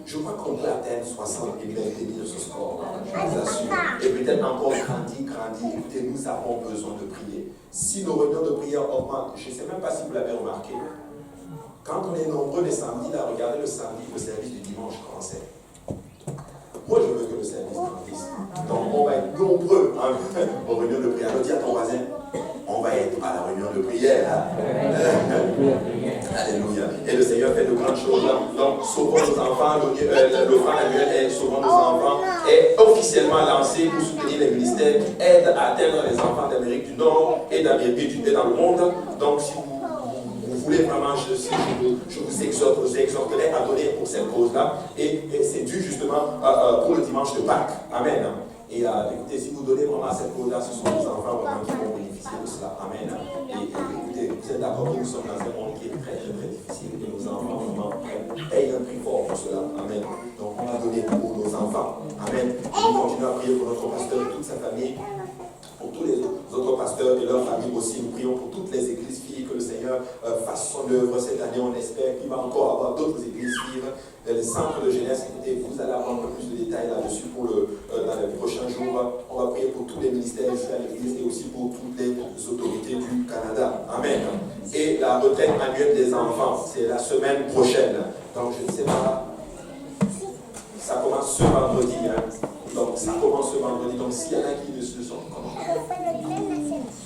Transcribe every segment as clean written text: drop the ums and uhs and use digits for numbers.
Je crois qu'on peut atteindre 60 et même tenir ce score. Je vous assure. Et peut-être encore grandir. Écoutez, nous avons besoin de prier. Si nos réunions de prière augmentent, je ne sais même pas si vous l'avez remarqué. Quand on est nombreux les samedis, là, regardez le samedi, le service du dimanche commençait. Moi, je veux que le service grandisse. Donc, on va être nombreux aux réunions de prière. Dis à ton voisin, on va être à la réunion de prière. Alléluia. Et le Seigneur fait de grandes choses. Donc, sauvons nos enfants. L'offrande annuelle est sauvons nos enfants est officiellement lancé pour soutenir les ministères qui aident à atteindre les enfants d'Amérique du Nord et d'Amérique du Sud dans le monde. Donc, si vous voulez vraiment, je vous exhorterai à donner pour cette cause-là. Et c'est dû justement pour le dimanche de Pâques. Amen. Et écoutez, si vous donnez vraiment à cette cause-là, ce sont les enfants vraiment qui vont bénéficier de cela. Amen. Et écoutez, vous êtes d'accord que nous sommes dans un monde qui est très difficile et nos enfants vraiment payent un prix fort pour cela. Amen. Donc on va donner pour nos enfants. Amen. Nous continuons à prier pour notre pasteur et toute sa famille, pour tous les autres pasteurs et leurs familles aussi. Nous prions pour toutes les églises filles, que le Seigneur fasse son œuvre cette année. On espère qu'il va encore avoir d'autres églises filles. Les centres de jeunesse, écoutez, vous allez avoir un peu plus de détails là-dessus dans les prochains jours. On va prier pour tous les ministères ici à l'église et aussi pour toutes les autorités du Canada. Amen. Et la retraite annuelle des enfants, c'est la semaine prochaine. Donc je ne sais pas, ça commence ce vendredi. Donc ça commence ce vendredi. Donc s'il y en a qui ne se sont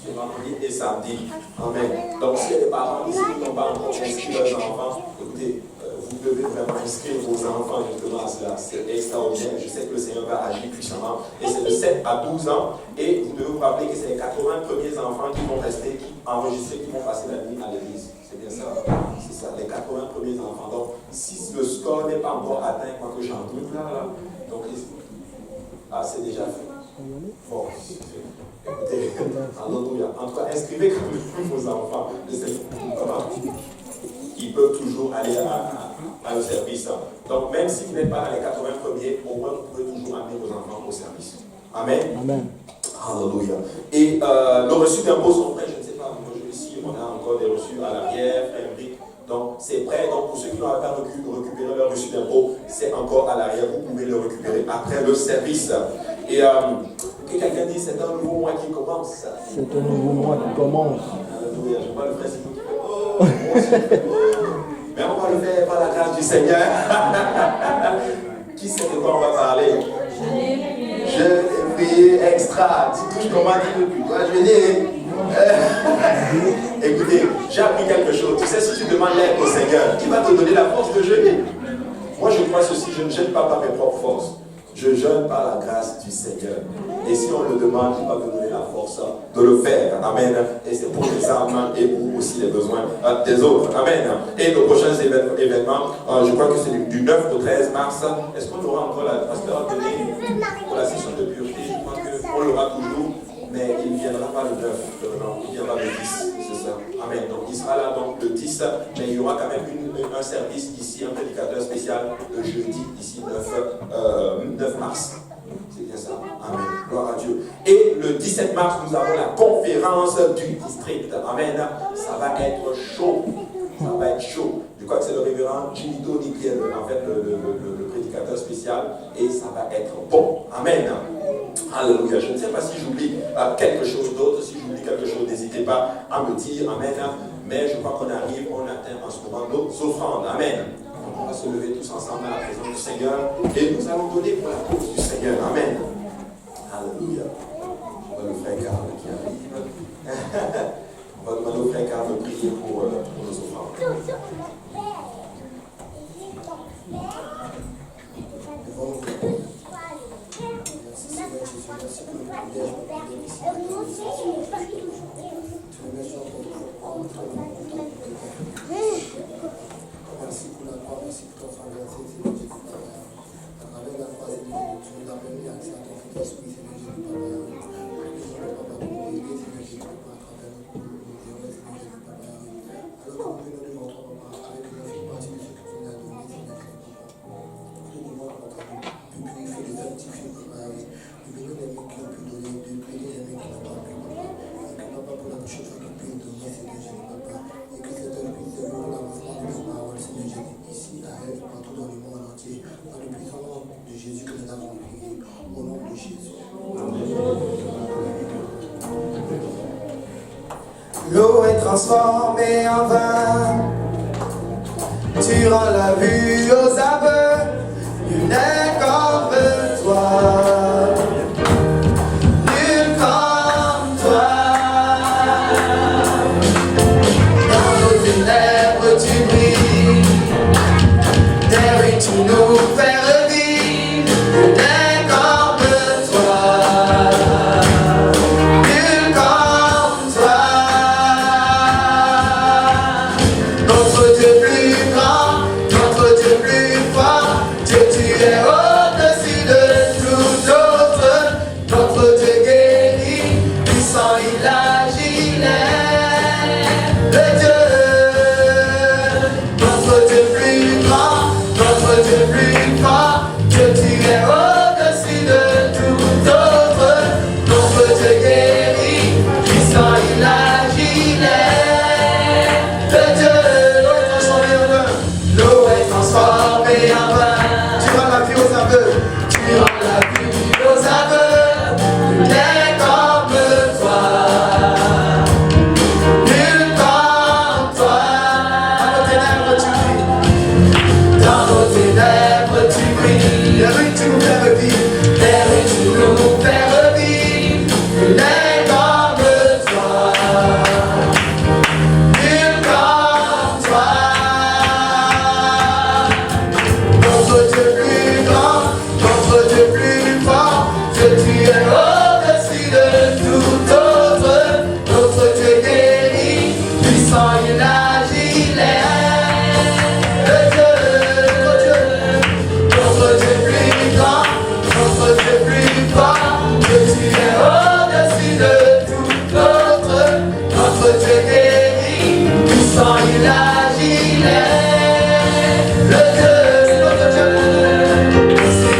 c'est vendredi et samedi. Amen. Donc s'il y a des parents ici qui n'ont pas encore inscrit leurs enfants, écoutez, vous devez vraiment inscrire vos enfants justement à cela. C'est extraordinaire. Je sais que le Seigneur va agir puissamment. Et c'est de 7 à 12 ans. Et vous devez vous rappeler que c'est les 80 premiers enfants qui vont rester, qui enregistrés, qui vont passer la nuit à l'église. C'est bien ça. C'est ça, les 80 premiers enfants. Donc, si le score n'est pas encore atteint, quoi que j'en doute là. Donc, c'est déjà fait. Bon, écoutez, alléluia. En tout cas, inscrivez quand même vos enfants. Comment ils peuvent toujours aller à le service. Donc, même si vous n'êtes pas dans les 80 premiers, au moins vous pouvez toujours amener vos enfants au service. Amen. Amen. Alléluia. Et nos reçus d'impôts sont prêts. Je ne sais pas, moi ici, on a encore des reçus à l'arrière, Frédéric. Donc, c'est prêt. Donc, pour ceux qui n'ont pas récupéré leur reçu d'impôts, c'est encore à l'arrière. Vous pouvez le récupérer après le service. Et que quelqu'un dit, c'est un nouveau mois qui commence. C'est un nouveau mois qui commence. Alléluia. Je vois le frère Simon qui fait mais on va le faire par la grâce du Seigneur. Qui sait de quoi on va parler? Je l'ai prié extra. Tu touches comment dire depuis toi, je l'ai. Écoutez, j'ai appris quelque chose. Tu sais, si tu demandes l'aide au Seigneur, il va te donner la force de jeûner. Moi, je crois ceci, je ne jeûne pas par mes propres forces. Je jeûne par la grâce du Seigneur. Et si on le demande, il va me donner la force de le faire. Amen. Et c'est pour les âmes et pour aussi les besoins des autres. Amen. Et nos prochains événements, je crois que c'est du 9 au 13 mars. Est-ce qu'on aura encore la pasteur pour la session de pureté? Je crois qu'on l'aura toujours. Mais il ne viendra pas le 9, non, il viendra le 10, c'est ça. Amen. Donc il sera là donc le 10, mais il y aura quand même un service ici, un prédicateur spécial le jeudi, ici 9 mars. C'est bien ça. Amen. Gloire à Dieu. Et le 17 mars, nous avons la conférence du district. Amen. Ça va être chaud. Ça va être chaud. Je crois que c'est le révérend Jimmy Tony qui est en fait le prédicateur spécial et ça va être bon. Amen. Alléluia. Je ne sais pas si j'oublie quelque chose d'autre. Si j'oublie quelque chose, n'hésitez pas à me dire. Amen. Mais je crois qu'on arrive, on atteint en ce moment nos offrandes. Amen. On va se lever tous ensemble à la présence du Seigneur et nous allons donner pour la cause du Seigneur. Amen. Alléluia. On va le frère Carl qui arrive. On va demander au frère Carl de prier pour nos offrandes. Merci pour la croix, merci pour ton faveur, Seigneur Jésus, à travers la croix, Seigneur, tu nous as permis d'accès à ton Saint-Esprit, Seigneur Jésus, Papa, pour nous aider, Seigneur Jésus, Papa, à travers notre Seigneur Jésus, Papa, alors que nous venons de notre Papa, avec une infime partie de ce que tu nous as donné, Seigneur Jésus, Papa, nous demandons, Papa, de purifier, de sanctifier, Papa, de bénir les mains qui ont pu donner, de bénir les mains qui n'ont pas pu, Papa, et que Papa, pour la prochaine fois qu'ils puissent donner, Seigneur Jésus, Papa, et que cette heure puisse servir pour la offrande de ta parole, Seigneur Jésus, ici, à elle, partout dans le monde. L'eau est transformée en vin. Tu rends la vue aux aveugles. Nul n'est comme toi. Nul comme toi. Dans nos ténèbres tu brilles. Derrière tu nous fais revivre. Nul n'est comme toi. Nul comme toi. Notre Dieu plus grand, notre Dieu plus fort. Dieu, tu es au-dessus de tout autre. Notre Dieu guérit, puissant il agit, il est le Dieu. Notre Dieu plus grand, notre Dieu plus fort. Dieu, tu es au-dessus de tout autre. Notre Dieu guérit, puissant il agit, il est le Dieu. L'eau est transformée en vin. Tu rends la vie aux aveugles. Tu rends la vie aux aveugles. Nul n'est comme toi. Nul comme toi. Dans nos ténèbres tu brilles. Dans nos ténèbres tu brilles. Les rues tu nous fais revivre. Les rues tu nous fais revivre. Nul n'est comme toi. Nul comme toi. Notre Dieu plus grand, notre Dieu plus fort. Dieu, tu es au-dessus de tout autre. Notre Dieu guérit, puissant il agit, il est le Dieu. Notre Dieu plus grand, notre Dieu plus fort. Dieu, tu es au-dessus de tout autre. Notre Dieu guérit, puissant il agit, il est le Dieu. Si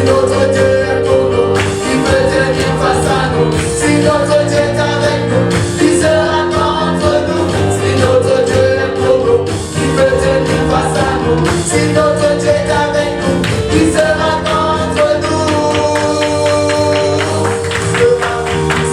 notre Dieu est pour nous, si notre Dieu est face à nous, si notre Dieu est avec nous, qui sera contre nous? Si notre Dieu est pour nous, qui sera face à nous? Si notre Dieu est avec nous, qui sera contre nous? Qui sera contre nous?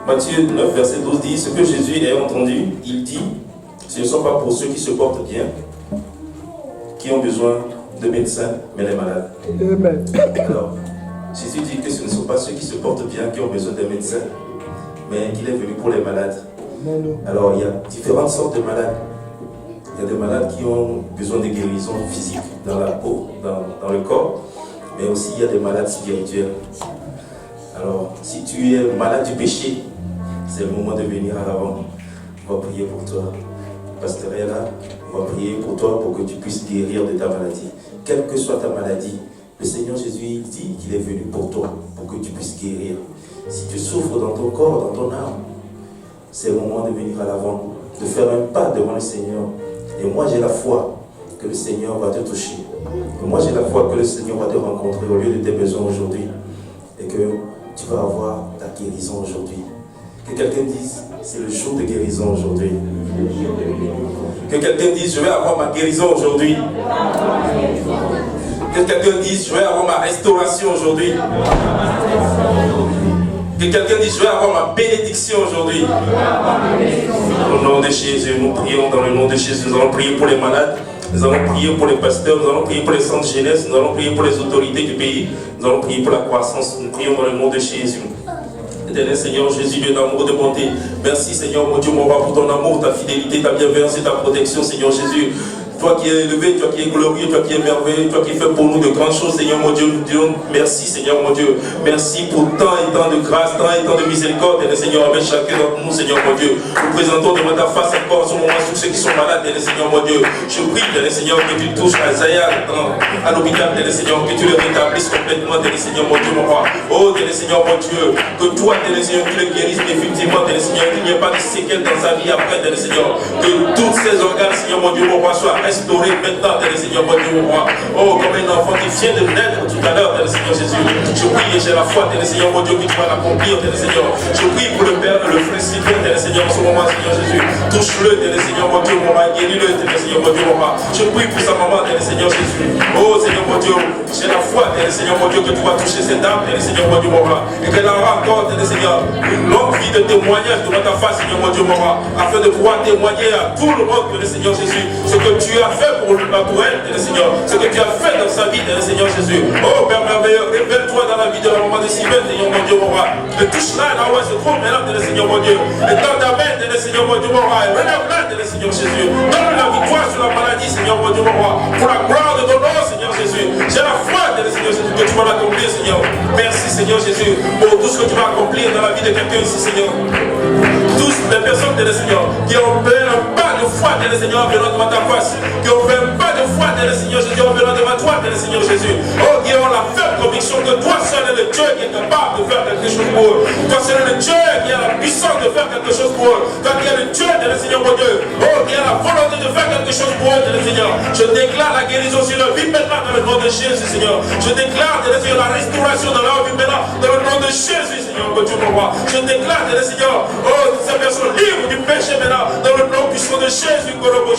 Matthieu 9, verset 12 dit, ce que Jésus a entendu, il dit, ce ne sont pas pour ceux qui se portent bien, qui ont besoin de médecins, mais les malades. Amen. Alors, Jésus dit que ce ne sont pas ceux qui se portent bien qui ont besoin de médecins, mais qu'il est venu pour les malades. Alors, il y a différentes sortes de malades. Il y a des malades qui ont besoin de guérison physique dans la peau, dans le corps. mais aussi il y a des malades spirituels. Alors, si tu es malade du péché, c'est le moment de venir à l'avant. On va prier pour toi. Pasteur est là, on va prier pour toi pour que tu puisses guérir de ta maladie. Quelle que soit ta maladie, le Seigneur Jésus, il dit qu'il est venu pour toi, pour que tu puisses guérir. Si tu souffres dans ton corps, dans ton âme, c'est le moment de venir à l'avant, de faire un pas devant le Seigneur. Et moi, j'ai la foi que le Seigneur va te toucher. Et moi, j'ai la foi que le Seigneur va te rencontrer au lieu de tes besoins aujourd'hui. Et que tu vas avoir ta guérison aujourd'hui. Que quelqu'un dise, c'est le jour de guérison aujourd'hui. Que quelqu'un dise, je vais avoir ma guérison aujourd'hui. Que quelqu'un dise, je vais avoir ma restauration aujourd'hui. Que quelqu'un dise, je vais avoir ma bénédiction aujourd'hui. Au nom de Jésus, nous prions dans le nom de Jésus. Nous allons prier pour les malades. Nous allons prier pour les pasteurs. Nous allons prier pour les centres jeunesse. Nous allons prier pour les autorités du pays. Nous allons prier pour la croissance. Nous prions dans le nom de Jésus. Éternel Seigneur Jésus, Dieu d'amour, de bonté. Merci Seigneur mon Dieu, mon roi, pour ton amour, ta fidélité, ta bienveillance et ta protection, Seigneur Jésus. Toi qui es élevé, toi qui es glorieux, toi qui es merveilleux, toi qui fais pour nous de grandes choses, Seigneur mon Dieu, nous disons merci, Seigneur mon Dieu. Merci pour tant et tant de grâce, tant et tant de miséricorde, et Seigneur, avec chacun d'entre nous, Seigneur mon Dieu. Nous présentons devant ta face encore en ce moment tous ceux qui sont malades, Seigneur mon Dieu. Je prie, Seigneur, que tu touches à Zaya, à l'hôpital, Seigneur, que tu le rétablisses complètement, Seigneur mon Dieu, mon roi. Oh, Seigneur mon Dieu, que toi, Seigneur, tu le guérisses définitivement, Seigneur, qu'il n'y ait pas de séquelles dans sa vie après, Seigneur. Que tous ces organes, Seigneur mon Dieu, mon roi, soient restauré maintenant, Seigneur mon Dieu, mon roi. Oh, comme un enfant qui vient de naître tout à l'heure, Seigneur Jésus. Je prie et j'ai la foi, Seigneur mon Dieu, que tu vas l'accomplir, Seigneur. Je prie pour le Père, le frère Sylvain, Seigneur, en ce moment, Seigneur Jésus. Touche-le, Seigneur mon Dieu, mon roi. Guéris-le, Seigneur mon Dieu, mon roi. Je prie pour sa maman, Seigneur Jésus. Oh, Seigneur mon Dieu, j'ai la foi, Seigneur mon Dieu, que tu vas toucher cette dame, Seigneur mon Dieu, mon roi. Et qu'elle aura encore, Seigneur, une longue vie de témoignage devant ta face, Seigneur mon Dieu, mon roi. Afin de pouvoir témoigner à tout le monde, Seigneur Jésus, ce que tu as fait pour elle, Seigneur, ce que tu as fait dans sa vie, Seigneur Jésus. Oh Père merveilleux, révèle-toi dans la vie de la maman de Sylvain, Seigneur mon Dieu, mon roi. Et touche-la là où elle se trouve maintenant, Seigneur mon Dieu. Et dans ta main, Seigneur mon Dieu, mon roi. Et relève-la, Seigneur Jésus. Donne la victoire sur la maladie, Seigneur mon Dieu, mon roi. Pour la gloire de ton nom, Seigneur Jésus. J'ai la foi, Seigneur Jésus, que tu vas l'accomplir, Seigneur. Merci, Seigneur Jésus, pour tout ce que tu vas accomplir dans la vie de quelqu'un ici, Seigneur. Tous les personnes, Seigneur, qui ont fait un pas de foi, Seigneur, venant devant ta face, qui ont fait un pas de foi, Seigneur Jésus, en venant devant toi, Seigneur Jésus. Oh, qui ont la ferme conviction que toi seul est le Dieu qui est capable de faire quelque chose pour eux. Toi seul est le Dieu qui a la puissance de faire quelque chose pour eux. Toi qui es le Dieu, Seigneur mon Dieu. Oh, qui a la volonté de faire quelque chose pour eux, Seigneur. Je déclare la guérison sur leur vie maintenant dans le nom de Jésus, Seigneur. Je déclare, Seigneur, la restauration dans leur vie maintenant dans le nom de Jésus, Seigneur, mon Dieu, mon roi. Je déclare, Seigneur, oh, ces personnes libres du péché maintenant dans le nom puissant de Jésus. Oh,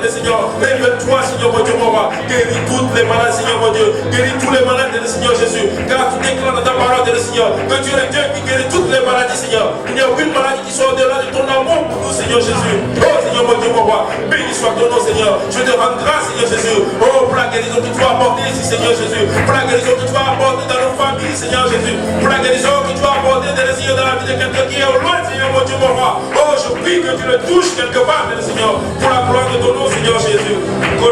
Seigneur, révèle-toi, Seigneur, mon Dieu, mon roi. Guéris toutes les malades, Seigneur, mon Dieu. Guéris tous les malades, Seigneur Jésus. Car tu déclares dans ta parole, Seigneur, que tu es le Dieu qui guérit toutes les maladies, Seigneur. Il n'y a aucune maladie qui soit au-delà de ton amour pour nous, Seigneur Jésus. Oh, Seigneur, mon Dieu, mon roi. Béni soit ton nom, Seigneur. Je te rends grâce, Seigneur Jésus. Oh, pour la guérison que tu vas apporter ici, Seigneur Jésus. Pour la guérison que tu vas apporter dans nos familles, Seigneur Jésus. Pour la guérison que tu vas apporter dans la vie de quelqu'un qui est au loin, Seigneur, mon Dieu, mon roi. Oh, je prie que tu le touches quelque part, Seigneur. Pour la gloire de ton nom, Seigneur Jésus. Nous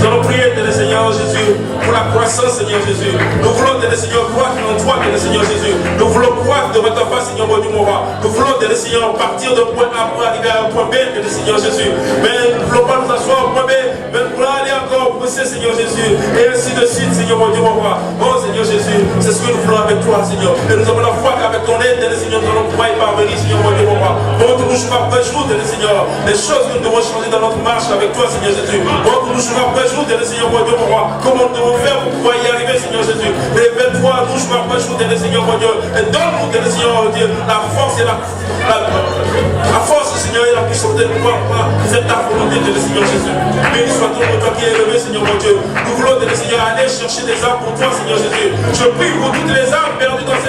allons prier, Seigneur Jésus, pour la croissance, Seigneur Jésus. Nous voulons, Seigneur, croire en toi, Seigneur Jésus. Nous voulons croire devant ta face, Seigneur, mon Dieu, mon roi. Nous voulons, Seigneur, partir d'un point A pour arriver à un point B, Seigneur Jésus. Mais nous ne voulons pas nous asseoir au point B, mais nous voulons aller encore pousser, Seigneur Jésus. Et ainsi de suite, Seigneur, mon Dieu, mon roi. Oh, Seigneur Jésus, c'est ce que nous voulons avec toi, Seigneur. Et nous avons la foi qu'avec ton aide, Seigneur, nous allons pouvoir y parvenir, Seigneur, mon Dieu, mon roi. Montre-nous jour après jour, Seigneur, les choses que nous devons changer dans notre marche avec toi, Seigneur Jésus. Montre-nous jour après jour, Seigneur, mon Dieu, mon roi. Comment nous devons faire pour pouvoir y arriver, Seigneur Jésus. Révèle-toi, nous jour après jour, Seigneur, mon Dieu. Et donne-nous, Seigneur, mon Dieu, la force et la force, Seigneur, et la puissance de pouvoir faire ta volonté, Seigneur Jésus. Béni soit ton nom, toi qui es élevé, Seigneur, mon Dieu. Nous voulons, Seigneur, aller chercher des âmes pour toi, Seigneur Jésus. Je prie pour toutes les âmes perdues dans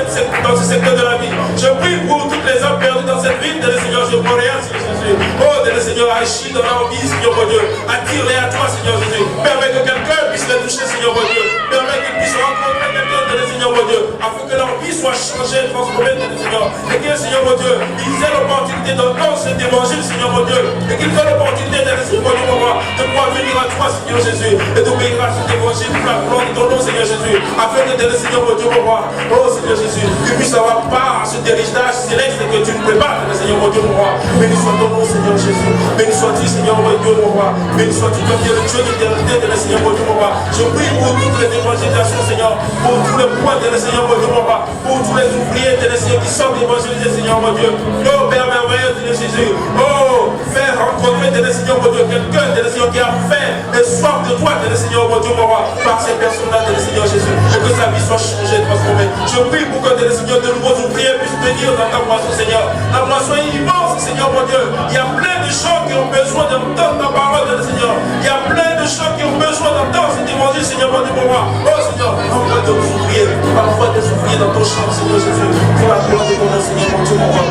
ce secteur de la vie. Je prie pour toutes les âmes perdues dans cette ville, Seigneur Jésus, Montréal, Seigneur Jésus. Oh, Seigneur, agis dans leur vie, Seigneur, mon Dieu. Attire-les à toi, Seigneur Jésus. Permets que quelqu'un puisse les toucher, Seigneur, mon Dieu. Permets qu'ils puissent rencontrer quelqu'un, Seigneur, mon Dieu, afin que leur vie soit changés, transformés, Seigneur. Et que, Seigneur mon Dieu, ils aient l'opportunité d'entendre cet évangile, Seigneur mon Dieu. Et qu'ils aient l'opportunité de pouvoir venir à toi, Seigneur Jésus. Et d'obéir à cet évangile pour la gloire de ton nom, Seigneur Jésus. Afin que tes Seigneur mon Dieu, mon roi, oh Seigneur Jésus, qu'ils puissent avoir part à ce héritage céleste que tu nous prépares, Seigneur mon Dieu, mon roi. Béni soit ton nom, Seigneur Jésus. Béni sois-tu, Seigneur mon Dieu, mon roi. Béni sois-tu, comme Dieu, le Dieu d'éternité, Seigneur mon Dieu, mon roi. Je prie pour toutes les évangélisations, Seigneur. Pour tous les points, Seigneur mon Dieu, mon roi. Pour tous les ouvriers, Seigneur, qui sont évangélisés, Seigneur mon Dieu. Oh, Père merveilleux, Seigneur Jésus. Oh, faire rencontrer, Seigneur mon Dieu, quelqu'un, Seigneur, qui a faim et soif de toi, Seigneur mon Dieu, mon roi. Par ces personnes-là, Seigneur Jésus. Et que sa vie soit changée, transformée. Je prie pour que, Seigneur, de nouveaux ouvriers puissent venir dans ta moisson, Seigneur. La moisson est immense, Seigneur mon Dieu. Il y a plein de gens qui ont besoin d'entendre ta parole, Seigneur. Il y a plein de gens qui ont besoin d'entendre cet évangile, Seigneur mon Dieu, mon roi. Oh Seigneur, envoie des ouvriers. Envoie des ouvriers dans ton champ, Seigneur Jésus. Pour la gloire de ton nom, Seigneur mon Dieu, mon roi.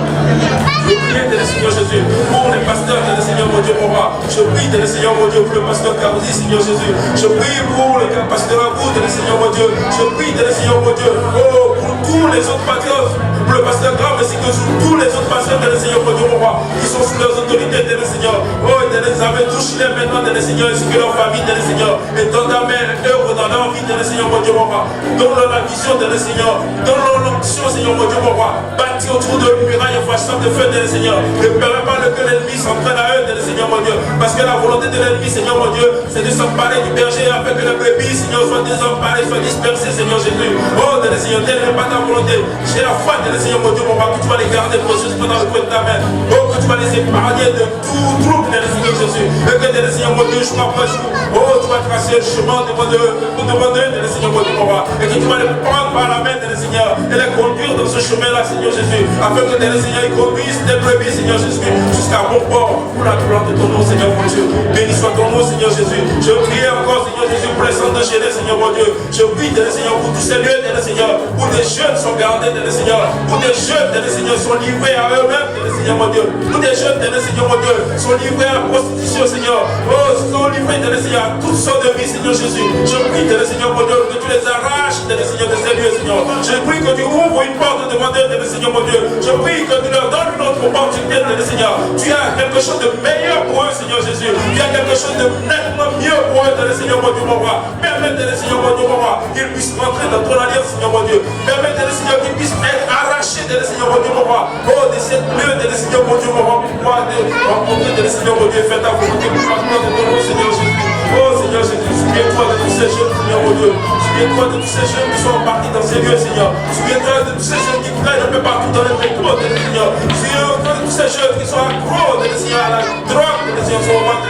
Je prie, Seigneur Jésus, pour les pasteurs, Seigneur mon Dieu, mon roi. Je prie, Seigneur mon Dieu, pour le pasteur Carosi, Seigneur Jésus. Je prie pour le pasteur Abou, Seigneur mon Dieu. Je prie, Seigneur mon Dieu, oh, pour tous les autres pasteurs, pour le pasteur Grave, ainsi que sur tous les autres pasteurs, Seigneur mon Dieu, mon roi, qui sont sous leurs autorités, Seigneur. Oh, Seigneur, touche-les maintenant, Seigneur, ainsi que leur famille, Seigneur. Et dans ta main, œuvre dans leur vie, Seigneur mon Dieu, mon roi. Donne-leur la vision, Seigneur. Donne-leur l'onction, Seigneur mon Dieu, mon roi. Bâtis autour de muraille, façon de feu, Seigneur. Ne permets pas que l'ennemi s'entraîne à eux, Seigneur mon Dieu. Parce que la volonté de l'ennemi, Seigneur mon Dieu, c'est de s'emparer du berger afin que les brebis, Seigneur, soient désemparées, soient dispersées, Seigneur Jésus. Oh, Seigneur, telle n'est pas ta volonté. J'ai la foi, Seigneur mon Dieu, mon roi, que tu vas les garder précieuses pendant le feu de ta main. Oh, que tu vas les épargner de tout trouble, Seigneur Jésus. Et que, Seigneur mon Dieu, jour après jour, oh, tu vas tracer le chemin devant eux, pour demander, Seigneur mon Dieu, mon roi. Et que tu vas les prendre par la main, Seigneur, et les conduire dans ce chemin-là, Seigneur Jésus. Afin que, Seigneur, ils conduisent tes brebis, Seigneur Jésus, jusqu'à bon port, pour la gloire de ton nom, Seigneur mon Dieu. Béni soit ton nom, Seigneur Jésus. Je prie encore, Seigneur Jésus, pour les centres de Genèse, Seigneur mon Dieu. Je prie, Seigneur, pour tous ces lieux, Seigneur, où des jeunes sont gardés, Seigneur, où des jeunes, Seigneur, sont livrés à eux-mêmes, Seigneur mon Dieu. Où des jeunes, Seigneur mon Dieu, sont livrés à la prostitution, Seigneur. Oh, sont livrés, Seigneur, à toutes sortes de vies, Seigneur Jésus. Je prie, Seigneur mon Dieu, que tu les arraches, Seigneur, de ces lieux, Seigneur. Je prie que tu ouvres une porte devant eux, Seigneur mon Dieu. Je prie que tu leur donnes une autre opportunité, Seigneur. Tu as quelque chose de meilleur pour eux, Seigneur Jésus. Il y a quelque chose de nettement mieux pour eux, Seigneur mon Dieu, mon roi. Permettez, Seigneur mon Dieu, mon roi, qu'ils puissent rentrer dans ton alliance, Seigneur mon Dieu. Permettez, Seigneur, qu'ils puissent être arrachés, Seigneur mon Dieu, mon roi. Oh, de cette lieu, Seigneur mon Dieu, mon roi, pour pouvoir rencontrer, Seigneur mon Dieu, faire ta volonté pour la gloire de ton nom, Seigneur Jésus. Oh, Seigneur Jésus, souviens-toi de tous ces jeunes, Seigneur mon Dieu. Souviens-toi de tous ces jeunes qui sont partis dans ces lieux, Seigneur. Souviens-toi de tous ces jeunes qui traînent un peu partout dans les territoires, Seigneur. Souviens-toi de tous ces jeunes qui sont accros, Seigneur, à la drogue, Seigneur, sont morts,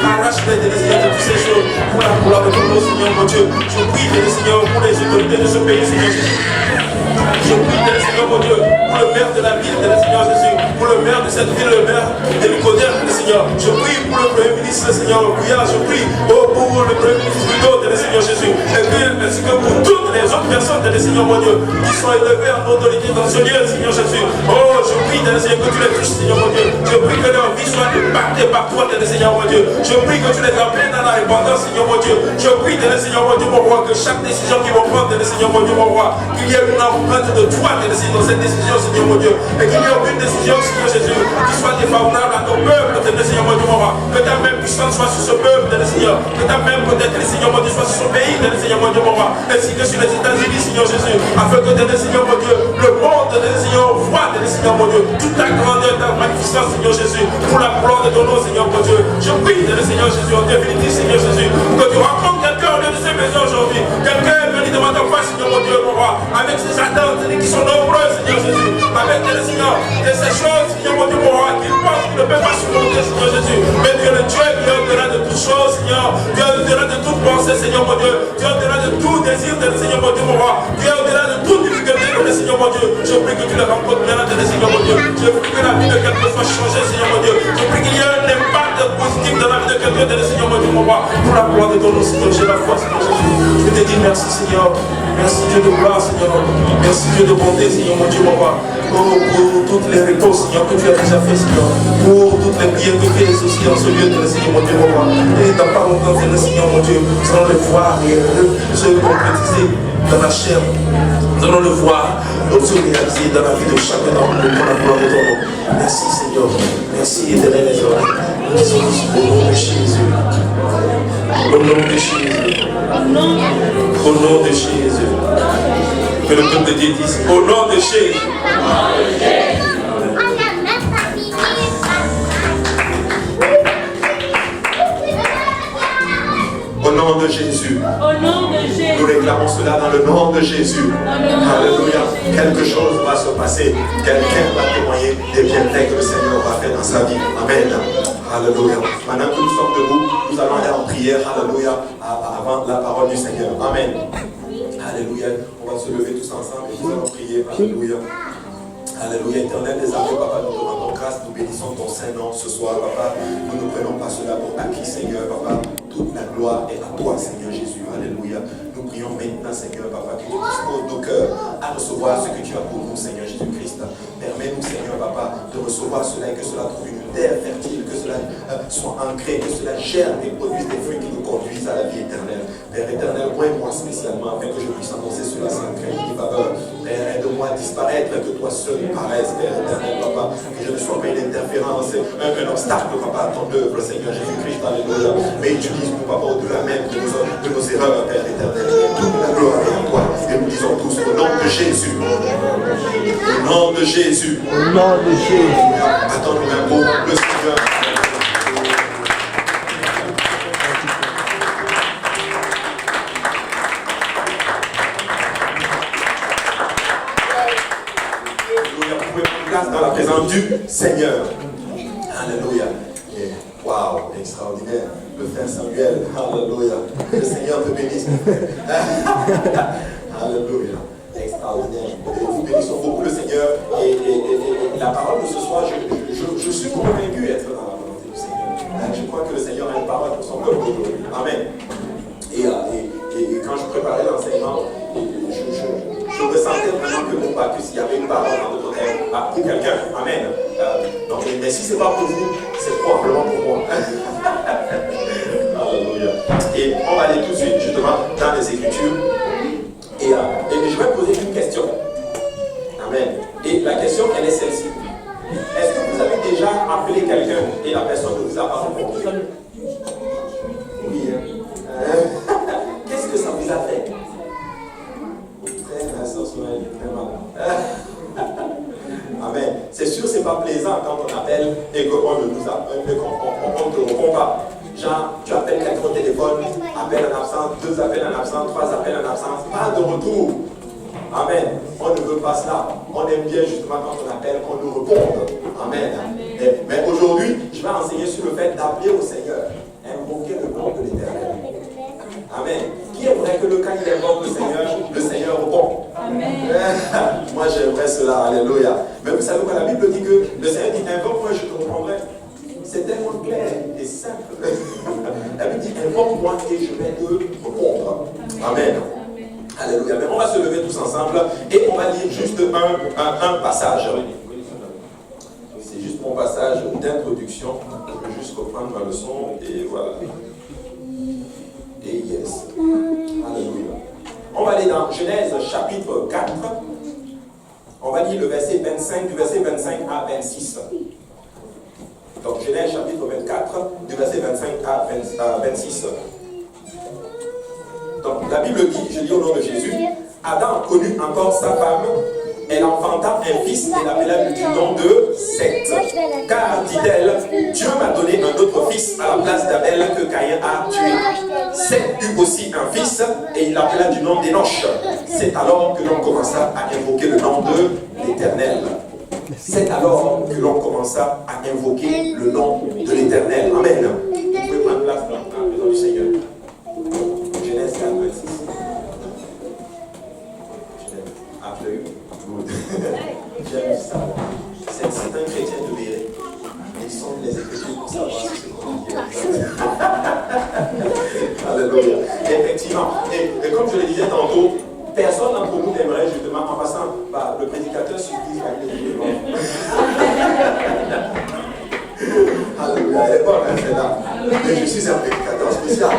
arrache-les, Seigneur, de toutes ces choses pour la gloire de ton nom, Seigneur mon Dieu. Je prie, Seigneur, pour les autorités de ce pays, Seigneur Jésus. Je prie, Seigneur mon Dieu, pour le maire de la ville, Seigneur Jésus, pour le maire de cette ville, le maire de Nicodème, Seigneur. Je prie pour le Premier ministre, Seigneur Gouillard. Je prie pour le Premier ministre Trudeau, Seigneur Jésus. Et puis, ainsi que pour toutes les autres personnes, Seigneur mon Dieu, qui sont élevées en autorité dans ce lieu, Seigneur Jésus. Oh, je prie, Seigneur, que tu les touches, Seigneur mon Dieu. Je prie que leur vie soit impactée par toi, Seigneur mon Dieu. Je prie que tu les amènes dans la répandance, Seigneur mon Dieu. Je prie, Seigneur mon Dieu, mon roi, que chaque décision qu'ils vont prendre, Seigneur mon Dieu, mon roi, qu'il y ait une empreinte de toi, Seigneur, dans cette décision, Seigneur mon Dieu. Et qu'il y ait aucune décision, Seigneur Jésus, qui soit défavorable à ton peuple, Seigneur mon Dieu, mon roi. Que ta main puissante soit sur ce peuple, Seigneur. Que ta main peut-être, Seigneur mon Dieu, soit sur ce pays, Seigneur mon Dieu, mon roi. Ainsi que sur les États-Unis, Seigneur Jésus. Afin que, Seigneur mon Dieu, le monde, Seigneur, voit, Seigneur mon Dieu, toute ta grandeur, ta magnificence, Seigneur Jésus, pour la gloire de ton nom, Seigneur mon Dieu. Je prie, Seigneur Jésus, en définitive, Seigneur Jésus, que tu rencontres quelqu'un au lieu de ces maisons aujourd'hui. Quelqu'un est venu devant ta face, Seigneur mon Dieu, mon roi, avec ses attentes qui sont nombreuses, Seigneur Jésus, avec Seigneur, et ces choses, Seigneur mon Dieu, mon roi, qu'il pense qu'il ne peut pas surmonter, Seigneur Jésus. Mais tu es le Dieu qui est au-delà de toutes choses, Seigneur. Tu es au-delà de toute pensée, Seigneur mon Dieu. Tu es au-delà de tout désir, Seigneur mon Dieu, mon roi. Tu es au-delà de toute difficulté, Seigneur mon Dieu. Je prie que tu les rencontres bien, Seigneur mon Dieu. Je prie que la vie de quelqu'un soit changée, Seigneur mon Dieu. Je prie qu'il y ait un impact positif dans la vie de quelqu'un, Seigneur mon Dieu, mon roi. Pour la gloire de ton nom, Seigneur, j'ai la foi, Seigneur Jésus. Je te dis merci, Seigneur. Merci Dieu de gloire, Seigneur. Merci Dieu de bonté, Seigneur mon Dieu, mon roi. Oh, pour toutes les réponses, Seigneur, que tu as déjà fait, Seigneur. Pour toutes les prières que tu as associées dans ce lieu, Seigneur mon Dieu, mon roi. Et dans pas longtemps, Seigneur mon Dieu, nous allons les voir et se concrétiser dans la chair, Nous allons le voir se réaliser dans la vie de chacun d'entre nous pour la gloire de ton nom. Merci Seigneur. Merci éternel des oreilles. Nous disons au nom de Jésus. Au nom de Jésus. Au nom de Jésus. Que le peuple de Dieu dise au nom de Jésus. Au nom de Jésus. Nous réclamons cela dans le nom de Jésus. Alléluia. Quelque chose va se passer. Quelqu'un va témoigner des bienfaits que le Seigneur va faire dans sa vie. Amen. Alléluia. Maintenant que nous sommes debout, nous allons aller en prière. Alléluia. Avant la parole du Seigneur. Amen. Alléluia. On va se lever tous ensemble et nous allons prier. Alléluia. Alléluia, éternel des armées, papa, nous te rendons grâce, nous bénissons ton Saint-Nom ce soir, papa. Nous ne prenons pas cela pour acquis, Seigneur, papa. Toute la gloire est à toi, Seigneur Jésus. Alléluia. Nous prions maintenant, Seigneur, papa, que tu disposes nos cœurs à recevoir ce que tu as pour nous, Seigneur Jésus-Christ. Permets-nous, Seigneur, papa, de recevoir cela et que cela trouve une terre fertile, que cela soit ancré, que cela germe et produise des fruits qui nous conduisent à la vie éternelle. Père éternel, moi spécialement, afin que je puisse annoncer cela sans crainte ni faveur. Père, aide-moi à disparaître, que toi seul paraisse, Père éternel, papa, que je ne sois pas une interférence, un obstacle, papa, à ton œuvre, Seigneur Jésus-Christ, alléluia. Mais utilise-nous, papa, au-delà même de nos erreurs, Père éternel. Toute la gloire est à toi. Et nous disons tous au nom de Jésus. Au nom de Jésus. Au nom de Jésus. Attends-nous un mot, le Seigneur. Dans la présence du Seigneur. Alléluia. Waouh, extraordinaire. Le frère Samuel. Alléluia. Que le Seigneur te bénisse. Alléluia. Extraordinaire. Nous bénissons beaucoup le Seigneur. Et la parole de ce soir, je suis convaincu d'être dans la volonté du Seigneur. Je crois que le Seigneur a une parole pour son peuple aujourd'hui. Amen. Et quand je préparais l'enseignement, je ressentais vraiment que mon Bacchus, il y avait une parole dans notre terre pour quelqu'un. Amen. Mais si ce n'est pas pour vous, c'est probablement pour moi. Alléluia. Et on va aller tout de suite, justement, dans les Écritures. Et je vais poser une question. Amen. Et la question, elle est celle-ci. Est-ce que vous avez déjà appelé quelqu'un et la personne ne vous a pas répondu? Oui. Qu'est-ce que ça vous a fait? Amen. C'est sûr, c'est pas plaisant quand on appelle et qu'on ne te répond pas. Genre, tu appelles quelqu'un au téléphone, appel en absence, 2 appels en absence, 3 appels en absence, pas de retour. Amen. On ne veut pas cela. On aime bien justement quand on appelle qu'on nous réponde. Amen. Mais aujourd'hui, je vais enseigner sur le fait d'appeler au Seigneur, invoquer le nom de l'Éternel. Amen. Qui aimerait que quand il invoque le Seigneur répond? Amen. Moi j'aimerais cela, alléluia. Mais vous savez quoi, la Bible dit que le Seigneur dit invoque-moi, je te répondrai. C'est tellement clair et simple. La Bible dit invoque-moi et je vais te répondre. Amen. Alléluia. Mais on va se lever tous ensemble et on va lire juste un passage. C'est juste mon passage d'introduction. Je vais juste reprendre ma leçon et voilà. Et yes. Alléluia. On va aller dans Genèse chapitre 4. On va lire le verset 25, du verset 25 à 26. Donc Genèse chapitre 24, du verset 25 à 26. Donc la Bible dit, je lis au nom de Jésus, Adam connut encore sa femme, elle enfanta un fils et l'appela du nom de Seth. Car, dit-elle, Dieu m'a donné un autre fils à la place d'Abel que Caïn a tué. Seth eut aussi un fils et il l'appela du nom d'Enoch. C'est alors que l'on commença à invoquer le nom de l'Éternel. C'est alors que l'on commença à invoquer le nom de l'Éternel. Amen. Vous pouvez prendre place dans la maison du Seigneur. Genèse 4, 26. After you. Good. J'aime ça. C'est un chrétien de Béret. Ils sont les Écritures pour savoir ce qu'on dit. Alléluia. Effectivement. Et comme je le disais tantôt, personne d'entre nous n'aimerait justement, en passant, le prédicateur subit Alléluia. Elle est bonne, c'est là. Mais je suis un prédicateur spécial.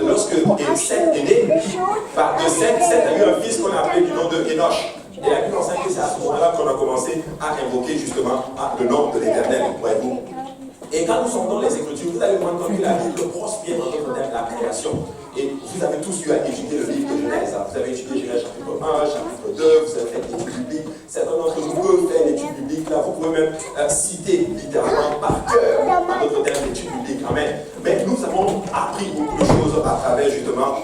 lorsque Seth est né, de Seth a eu un fils qu'on a appelé du nom de Enoch. Et la Bible enseigne que c'est à ce moment-là qu'on a commencé à invoquer justement le nom de l'Éternel, voyez-vous. Et quand nous sommes dans les Écritures, vous allez vous rendre compte que la Bible prospère dans notre thème, la création. Et vous avez tous eu à étudier le livre de Genèse. Vous avez étudié Genèse chapitre 1, chapitre 2, vous avez fait l'étude biblique. Certains d'entre vous peuvent faire l'étude biblique. Là, vous pouvez même citer littéralement par cœur dans notre thème l'étude biblique. Amen. Mais nous avons appris beaucoup de choses à travers justement,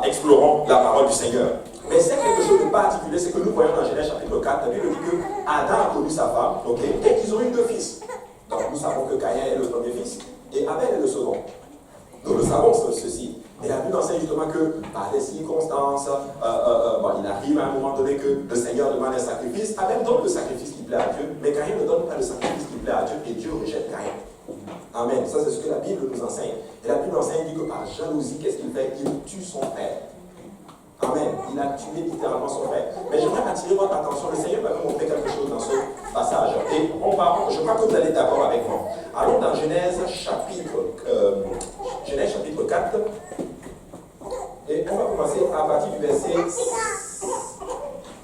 explorant la parole du Seigneur. Mais c'est quelque chose de particulier, c'est que nous voyons dans Genèse chapitre 4, la Bible dit que Adam a connu sa femme, et qu'ils ont eu 2 fils. Donc nous savons que Caïn est le premier fils et Abel est le second. Nous le savons ceci. Et la Bible enseigne justement que par des circonstances, il arrive à un moment donné que le Seigneur demande un sacrifice. Abel donne le sacrifice qui plaît à Dieu, mais Caïn ne donne pas le sacrifice qui plaît à Dieu et Dieu rejette Caïn. Amen. Ça c'est ce que la Bible nous enseigne. Et la Bible enseigne dit que par jalousie, qu'est-ce qu'il fait? Il tue son frère. Amen. Il a tué littéralement son frère. Mais j'aimerais attirer votre attention. Le Seigneur va nous montrer quelque chose dans ce passage. Et je crois que vous allez être d'accord avec moi. Allons dans Genèse chapitre 4. Et on va commencer à partir du verset,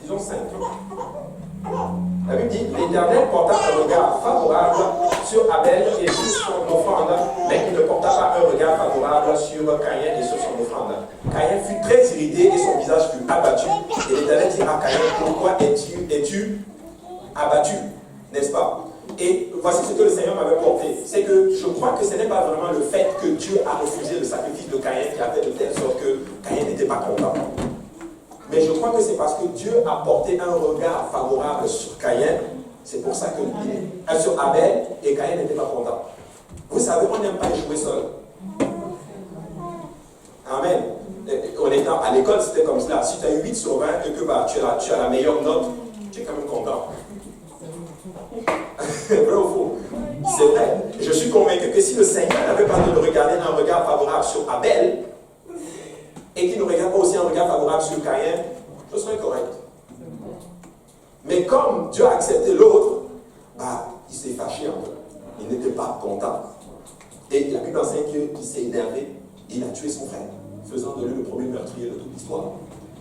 disons 5. La Bible dit, l'Éternel porta un regard favorable sur Abel et sur son offrande, mais il ne porta pas un regard favorable sur Caïn et sur son offrande. Caïn fut très irrité et son visage fut abattu. Et l'Éternel dit à Caïn, pourquoi es-tu abattu? N'est-ce pas? Et voici ce que le Seigneur m'avait porté. C'est que je crois que ce n'est pas vraiment le fait que Dieu a refusé le sacrifice de Caïn qui a fait de telle sorte que Caïn n'était pas content. Mais je crois que c'est parce que Dieu a porté un regard favorable sur Caïn. C'est pour ça que sur Abel et Caïn n'était pas content. Vous savez, on n'aime pas échouer seul. Amen. En étant à l'école, c'était comme cela. Si tu as eu 8 sur 20 et que tu as la meilleure note, tu es quand même content. Vrai ou faux? C'est vrai. Je suis convaincu que si le Seigneur n'avait pas de regarder un regard favorable sur Abel et qu'il ne regarde pas aussi un regard favorable sur Caïn, ce serait correct. Mais comme Dieu a accepté l'autre, il s'est fâché en eux. Il n'était pas content. Et la Bible enseigne qu'il s'est énervé et il a tué son frère, faisant de lui le premier meurtrier de toute l'histoire.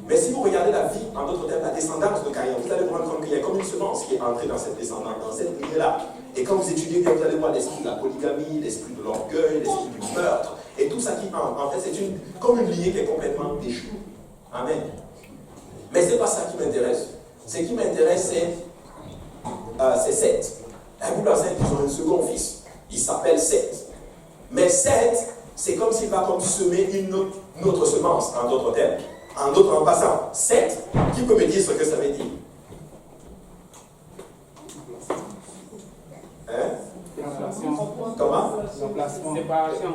Mais si vous regardez la vie, en d'autres termes, la descendance de Caïn, vous allez vous rendre compte qu'il y a comme une semence qui est entrée dans cette descendance, dans cette lignée-là. Et quand vous étudiez bien, vous allez voir l'esprit de la polygamie, l'esprit de l'orgueil, l'esprit du meurtre, et tout ça qui en fait, c'est comme une lignée qui est complètement déchue. Amen. Mais ce n'est pas ça qui m'intéresse. Ce qui m'intéresse, c'est Seth. La Bible enseigne qu'ils ont un second fils. Il s'appelle Seth. Mais Seth, c'est comme s'il va comme semer une autre semence, en d'autres termes. En passant, Seth, qui peut me dire ce que ça veut dire? Comment? Séparation.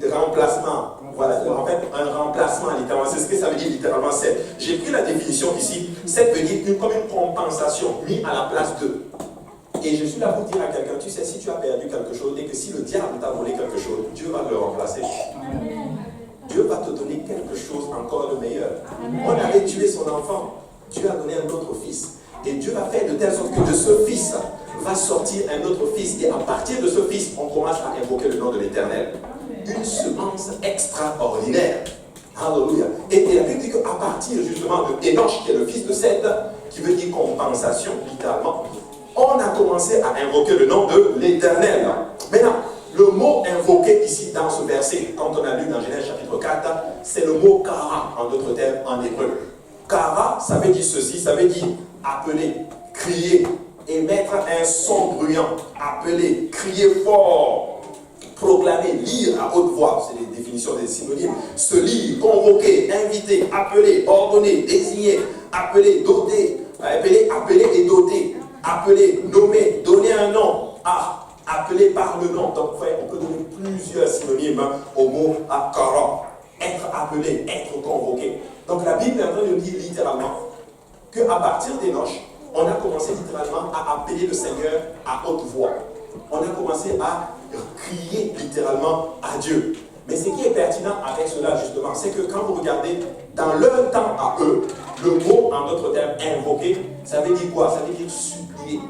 Remplacement. Voilà, en fait, un remplacement, littéralement. C'est ce que ça veut dire littéralement Seth. J'ai pris la définition ici. Seth veut dire comme une compensation mise à la place d'eux. Et je suis là pour dire à quelqu'un, tu sais, si tu as perdu quelque chose et que si le diable t'a volé quelque chose, Dieu va le remplacer. Dieu va te donner quelque chose encore de meilleur. On avait tué son enfant. Dieu a donné un autre fils. Et Dieu va faire de telle sorte que de ce fils va sortir un autre fils. Et à partir de ce fils, on commence à invoquer le nom de l'Éternel. Une semence extraordinaire. Alléluia. Et la Bible dit qu'à partir justement de Enoch, qui est le fils de Seth, qui veut dire compensation, littéralement, on a commencé à invoquer le nom de l'Éternel. Maintenant, le mot invoqué ici dans ce verset, quand on a lu dans Genèse chapitre 4, c'est le mot kara, en d'autres termes, en hébreu. Kara, ça veut dire ceci, ça veut dire appeler, crier, émettre un son bruyant, appeler, crier fort, proclamer, lire à haute voix, c'est les définitions des synonymes, se lire, convoquer, inviter, appeler, ordonner, désigner, appeler, doter, appeler et doter, appeler, nommer, donner un nom, appeler par le nom. Donc, frère, on peut donner plusieurs synonymes au mot kara. Être appelé, être convoqué. Donc, la Bible est en train de dire littéralement qu'à partir d'Enoch, on a commencé littéralement à appeler le Seigneur à haute voix. On a commencé à crier littéralement à Dieu. Mais ce qui est pertinent avec cela, justement, c'est que quand vous regardez dans leur temps à eux, le mot, en d'autres termes, invoquer, ça veut dire quoi? Ça veut dire supplier.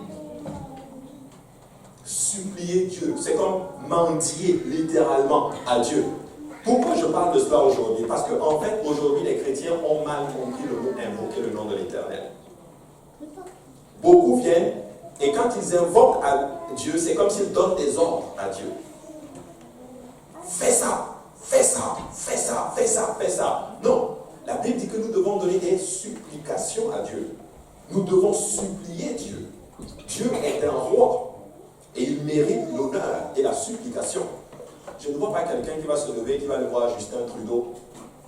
Supplier Dieu. C'est comme mendier littéralement à Dieu. Pourquoi je parle de cela aujourd'hui? Parce qu'en fait, aujourd'hui, les chrétiens ont mal compris le mot invoquer le nom de l'Éternel. Beaucoup viennent et quand ils invoquent à Dieu, c'est comme s'ils donnent des ordres à Dieu. Fais ça, fais ça, fais ça, fais ça, fais ça. Non, la Bible dit que nous devons donner des supplications à Dieu. Nous devons supplier Dieu. Dieu est un roi et il mérite l'honneur et la supplication. Je ne vois pas quelqu'un qui va se lever, qui va aller voir Justin Trudeau.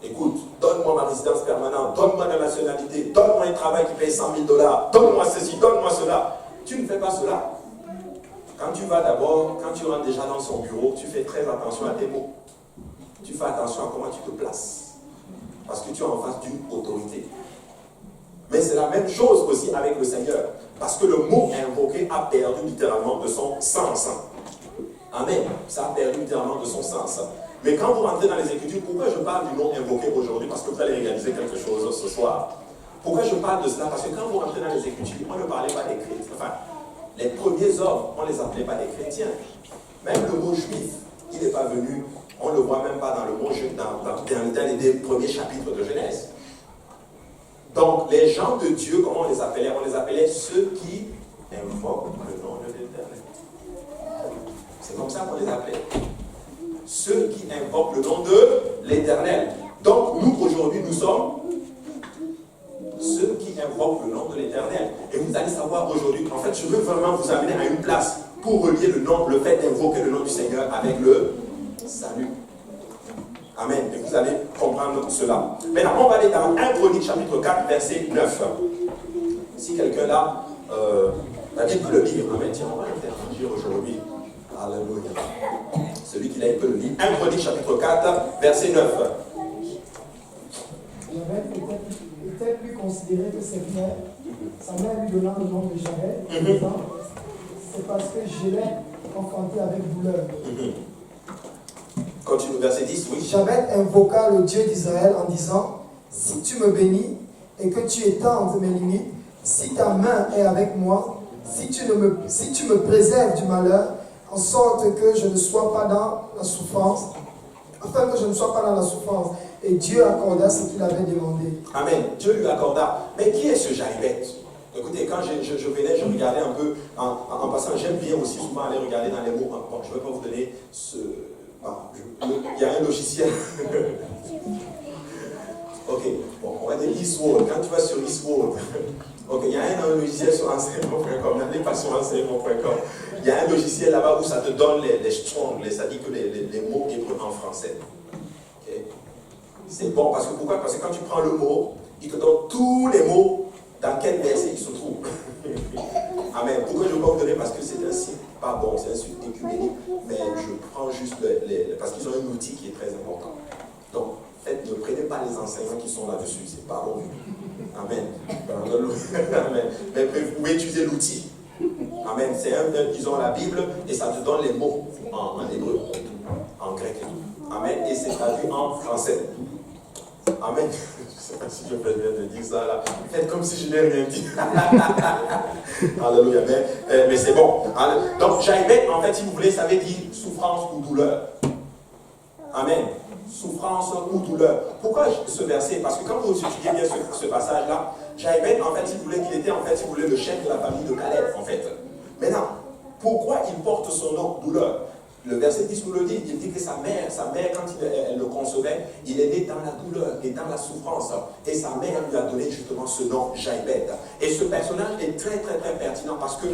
Écoute, donne-moi ma résidence permanente, donne-moi la nationalité, donne-moi un travail qui paye 100 000 $, donne-moi ceci, donne-moi cela. Tu ne fais pas cela. Quand tu vas d'abord, quand tu rentres déjà dans son bureau, tu fais très attention à tes mots. Tu fais attention à comment tu te places. Parce que tu es en face d'une autorité. Mais c'est la même chose aussi avec le Seigneur. Parce que le mot invoqué a perdu littéralement de son sens. Amen. Ça a perdu littéralement de son sens. Mais quand vous rentrez dans les Écritures, pourquoi je parle du nom invoqué aujourd'hui? Parce que vous allez réaliser quelque chose ce soir. Pourquoi je parle de cela? Parce que quand vous rentrez dans les Écritures, on ne parlait pas des chrétiens. Enfin, les premiers hommes, on ne les appelait pas des chrétiens. Même le mot juif, il n'est pas venu, on ne le voit même pas dans le mot juif, dans les premiers chapitres de Genèse. Donc, les gens de Dieu, comment on les appelait? On les appelait ceux qui invoquent le nom de l'Éternel. C'est comme ça qu'on les appelait. Ceux qui invoquent le nom de l'Éternel. Donc, nous, aujourd'hui, nous sommes ceux qui invoquent le nom de l'Éternel. Et vous allez savoir aujourd'hui, en fait, je veux vraiment vous amener à une place pour relier le fait d'invoquer le nom du Seigneur avec le salut. Amen. Et vous allez comprendre cela. Maintenant, on va aller dans 1 Chronique chapitre 4, verset 9. Si quelqu'un là, la Bible peut le lire. Amen. Tiens, on va interagir aujourd'hui. Alléluia. Celui qui l'a, il peut le lire. 1 Chronique chapitre 4, verset 9. Javel était plus considéré que ses frères. Sa mère lui donnant le nom de Javel, disant, c'est parce que je l'ai enfanté avec douleur. Continue, verset 10, oui. Javel invoqua le Dieu d'Israël en disant, si tu me bénis et que tu étendes mes limites, si ta main est avec moi, si tu me préserves du malheur, en sorte que je ne sois pas dans la souffrance, afin que je ne sois pas dans la souffrance. Et Dieu accorda ce qu'il avait demandé. Amen. Dieu lui accorda. Mais qui est ce Jaïbet? Écoutez, quand je venais, je regardais un peu, en passant, j'aime bien aussi souvent aller regarder dans les mots. Bon, je ne vais pas vous donner ce... il y a un logiciel. Ok, bon, on va dire eSword. Quand tu vas sur eSword, ok, il y a un logiciel sur enseignement.com, n'allez pas sur enseignement.com. Il y a un logiciel là-bas où ça te donne les strong, c'est-à-dire que les mots hébreux en français. Okay. C'est bon, parce que pourquoi? Parce que quand tu prends le mot, il te donne tous les mots dans quel verset il se trouve. Amen. Pourquoi je ne vais pas vous donner? Parce que c'est un site pas bon, c'est un site écuménique, mais je prends juste parce qu'ils ont un outil qui est très important. Donc, ne prenez pas les enseignants qui sont là-dessus, c'est pas bon. Amen. Amen. Mais vous pouvez utiliser l'outil. Amen. C'est ils ont la Bible et ça te donne les mots en hébreu, en grec et tout. Amen. Et c'est traduit en français. Amen. Je ne sais pas si je peux bien te dire ça là. Faites comme si je n'ai rien dit. Alléluia. Mais c'est bon. Donc, Jaïbet, en fait, si vous voulez, ça veut dire souffrance ou douleur. Amen. Souffrance ou douleur. Pourquoi ce verset? Parce que quand vous étudiez bien ce passage-là, Jaïbet, en fait, si vous voulez, qu'il était, en fait, si vous voulez, le chef de la famille de Caleb, en fait. Maintenant, pourquoi il porte son nom, douleur? Le verset 10 nous le dit, il dit que sa mère, quand elle le concevait, il est né dans la douleur et dans la souffrance. Et sa mère lui a donné justement ce nom, Jaïbet. Et ce personnage est très très très pertinent parce que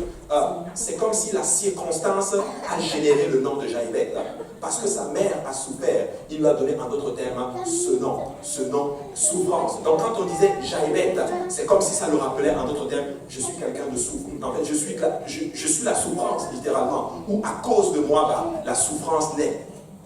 c'est comme si la circonstance a généré le nom de Jaïbet. Parce que sa mère a souffert, il lui a donné en d'autres termes ce nom, souffrance. Donc quand on disait Jaïbet, c'est comme si ça le rappelait en d'autres termes, je suis quelqu'un de souffrant. En fait, je suis la souffrance, littéralement. Ou à cause de moi, la souffrance naît,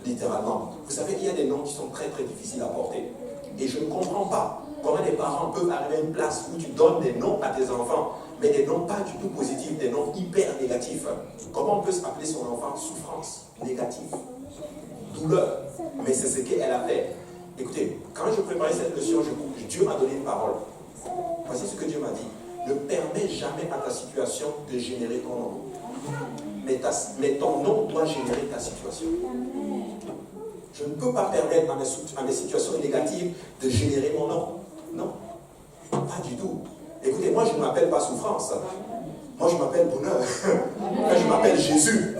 littéralement. Vous savez qu'il y a des noms qui sont très très difficiles à porter. Et je ne comprends pas comment des parents peuvent arriver à une place où tu donnes des noms à tes enfants, mais des noms pas du tout positifs, des noms hyper négatifs. Comment on peut appeler son enfant souffrance, négative, douleur? Mais c'est ce qu'elle a fait. Écoutez, quand je préparais cette leçon, Dieu m'a donné une parole. Voici ce que Dieu m'a dit. Ne permets jamais à ta situation de générer ton nom. Mais ton nom doit générer ta situation. Je ne peux pas permettre à mes situations négatives de générer mon nom. Non, pas du tout. Écoutez, moi je ne m'appelle pas souffrance. Moi je m'appelle bonheur. Moi je m'appelle Jésus.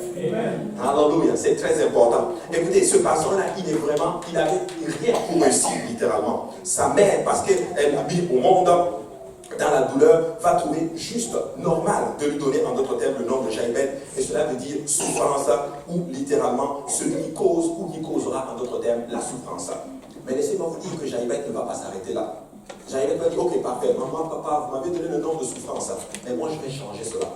Alléluia, c'est très important. Écoutez, ce pasteur-là, il n'avait rien pour réussir littéralement. Sa mère, parce qu'elle habite au monde, dans la douleur, va trouver juste normal de lui donner en d'autres termes le nom de Jaïbeth, et cela veut dire souffrance, ou littéralement celui qui cause ou qui causera en d'autres termes la souffrance. Mais laissez-moi vous dire que Jaïbeth ne va pas s'arrêter là. Jaïbeth va dire, ok, parfait, maman, papa, vous m'avez donné le nom de souffrance, mais moi je vais changer cela.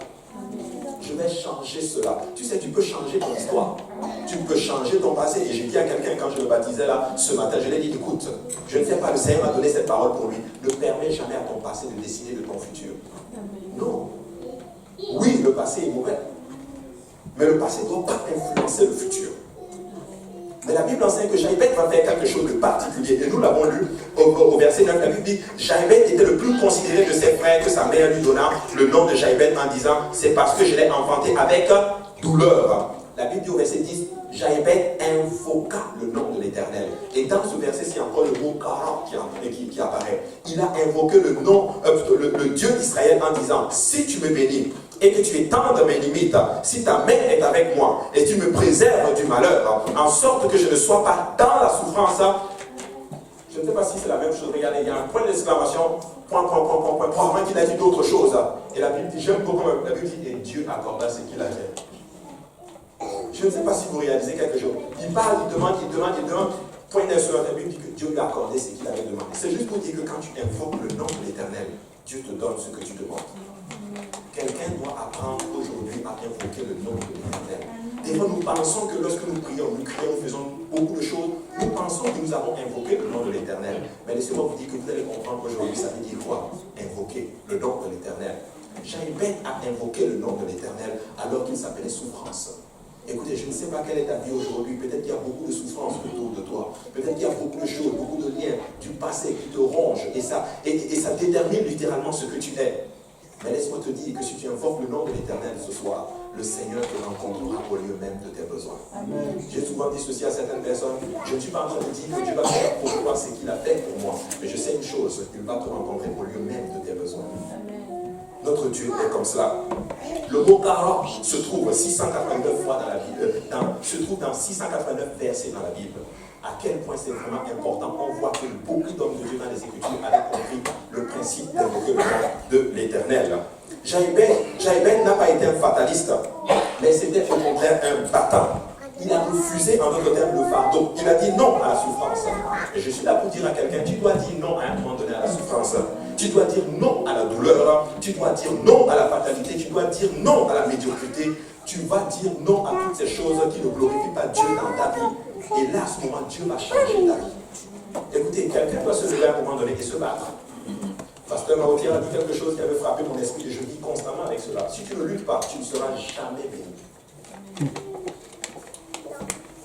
Je vais changer cela. Tu sais, tu peux changer ton histoire. Tu peux changer ton passé. Et j'ai dit à quelqu'un quand je le baptisais là, ce matin, je lui ai dit, écoute, je ne sais pas, le Seigneur m'a donné cette parole pour lui. Ne permets jamais à ton passé de décider de ton futur. Non. Oui, le passé est mauvais. Mais le passé ne doit pas influencer le futur. Mais la Bible enseigne que Jaïbeth va faire quelque chose de particulier. Et nous l'avons lu au verset 9. La Bible dit, Jaïbeth était le plus considéré de ses frères, que sa mère lui donna le nom de Jaïbeth en disant, c'est parce que je l'ai enfanté avec douleur. La Bible dit au verset 10, Jaïbeth invoqua le nom de l'Éternel. Et dans ce verset, c'est encore le mot Kara qui apparaît. Il a invoqué le nom, le Dieu d'Israël en disant, si tu me bénis, et que tu étendes mes limites, si ta main est avec moi, et tu me préserves du malheur, en sorte que je ne sois pas dans la souffrance. Je ne sais pas si c'est la même chose. Regardez, il y a un point d'exclamation, point, probablement qu'il a dit d'autres choses. Et la Bible dit, j'aime beaucoup, la Bible dit, et Dieu accorda ce qu'il a fait. Je ne sais pas si vous réalisez quelque chose. Il parle, il demande, point d'exclamation, la Bible dit que Dieu lui a accordé ce qu'il avait demandé. C'est juste pour dire que quand tu invoques le nom de l'Éternel, Dieu te donne ce que tu demandes. Quelqu'un doit apprendre aujourd'hui à invoquer le nom de l'Éternel. Des fois, nous pensons que lorsque nous crions, nous faisons beaucoup de choses, nous pensons que nous avons invoqué le nom de l'Éternel. Mais laissez-moi vous dire que vous allez comprendre qu'aujourd'hui, ça veut dire quoi? Invoquer le nom de l'Éternel. Jaïbeth a invoqué le nom de l'Éternel alors qu'il s'appelait souffrance. Écoutez, je ne sais pas quelle est ta vie aujourd'hui. Peut-être qu'il y a beaucoup de souffrances autour de toi. Peut-être qu'il y a beaucoup de choses, beaucoup de liens du passé qui te rongent. Et ça détermine littéralement ce que tu es. Mais laisse-moi te dire que si tu invoques le nom de l'Éternel ce soir, le Seigneur te rencontrera au lieu même de tes besoins. J'ai souvent dit ceci à certaines personnes. Je ne suis pas en train de dire que Dieu va faire pour toi ce qu'il a fait pour moi. Mais je sais une chose, il va te rencontrer au lieu même de tes besoins. Notre Dieu est comme cela. Le mot Kara se trouve 689 fois dans la Bible, se trouve dans 689 versets dans la Bible. À quel point c'est vraiment important. On voit que beaucoup d'hommes de Dieu dans les Écritures avaient compris le principe d'invoquer le nom de l'Éternel. Jaïbeth n'a pas été un fataliste, mais c'était au contraire un battant. Il a refusé, en d'autres termes, le fardeau. Il a dit non à la souffrance. Et je suis là pour dire à quelqu'un, tu dois dire non à un moment donné à la souffrance. Tu dois dire non à la douleur. Tu dois dire non à la fatalité. Tu dois dire non à la médiocrité. Tu vas dire non à toutes ces choses qui ne glorifient pas Dieu dans ta vie. Et là, à ce moment, Dieu va changer ta vie. Écoutez, quelqu'un doit se lever à un moment donné et se battre. Pasteur Mahotier a dit quelque chose qui avait frappé mon esprit et je vis constamment avec cela. Si tu ne luttes pas, tu ne seras jamais béni.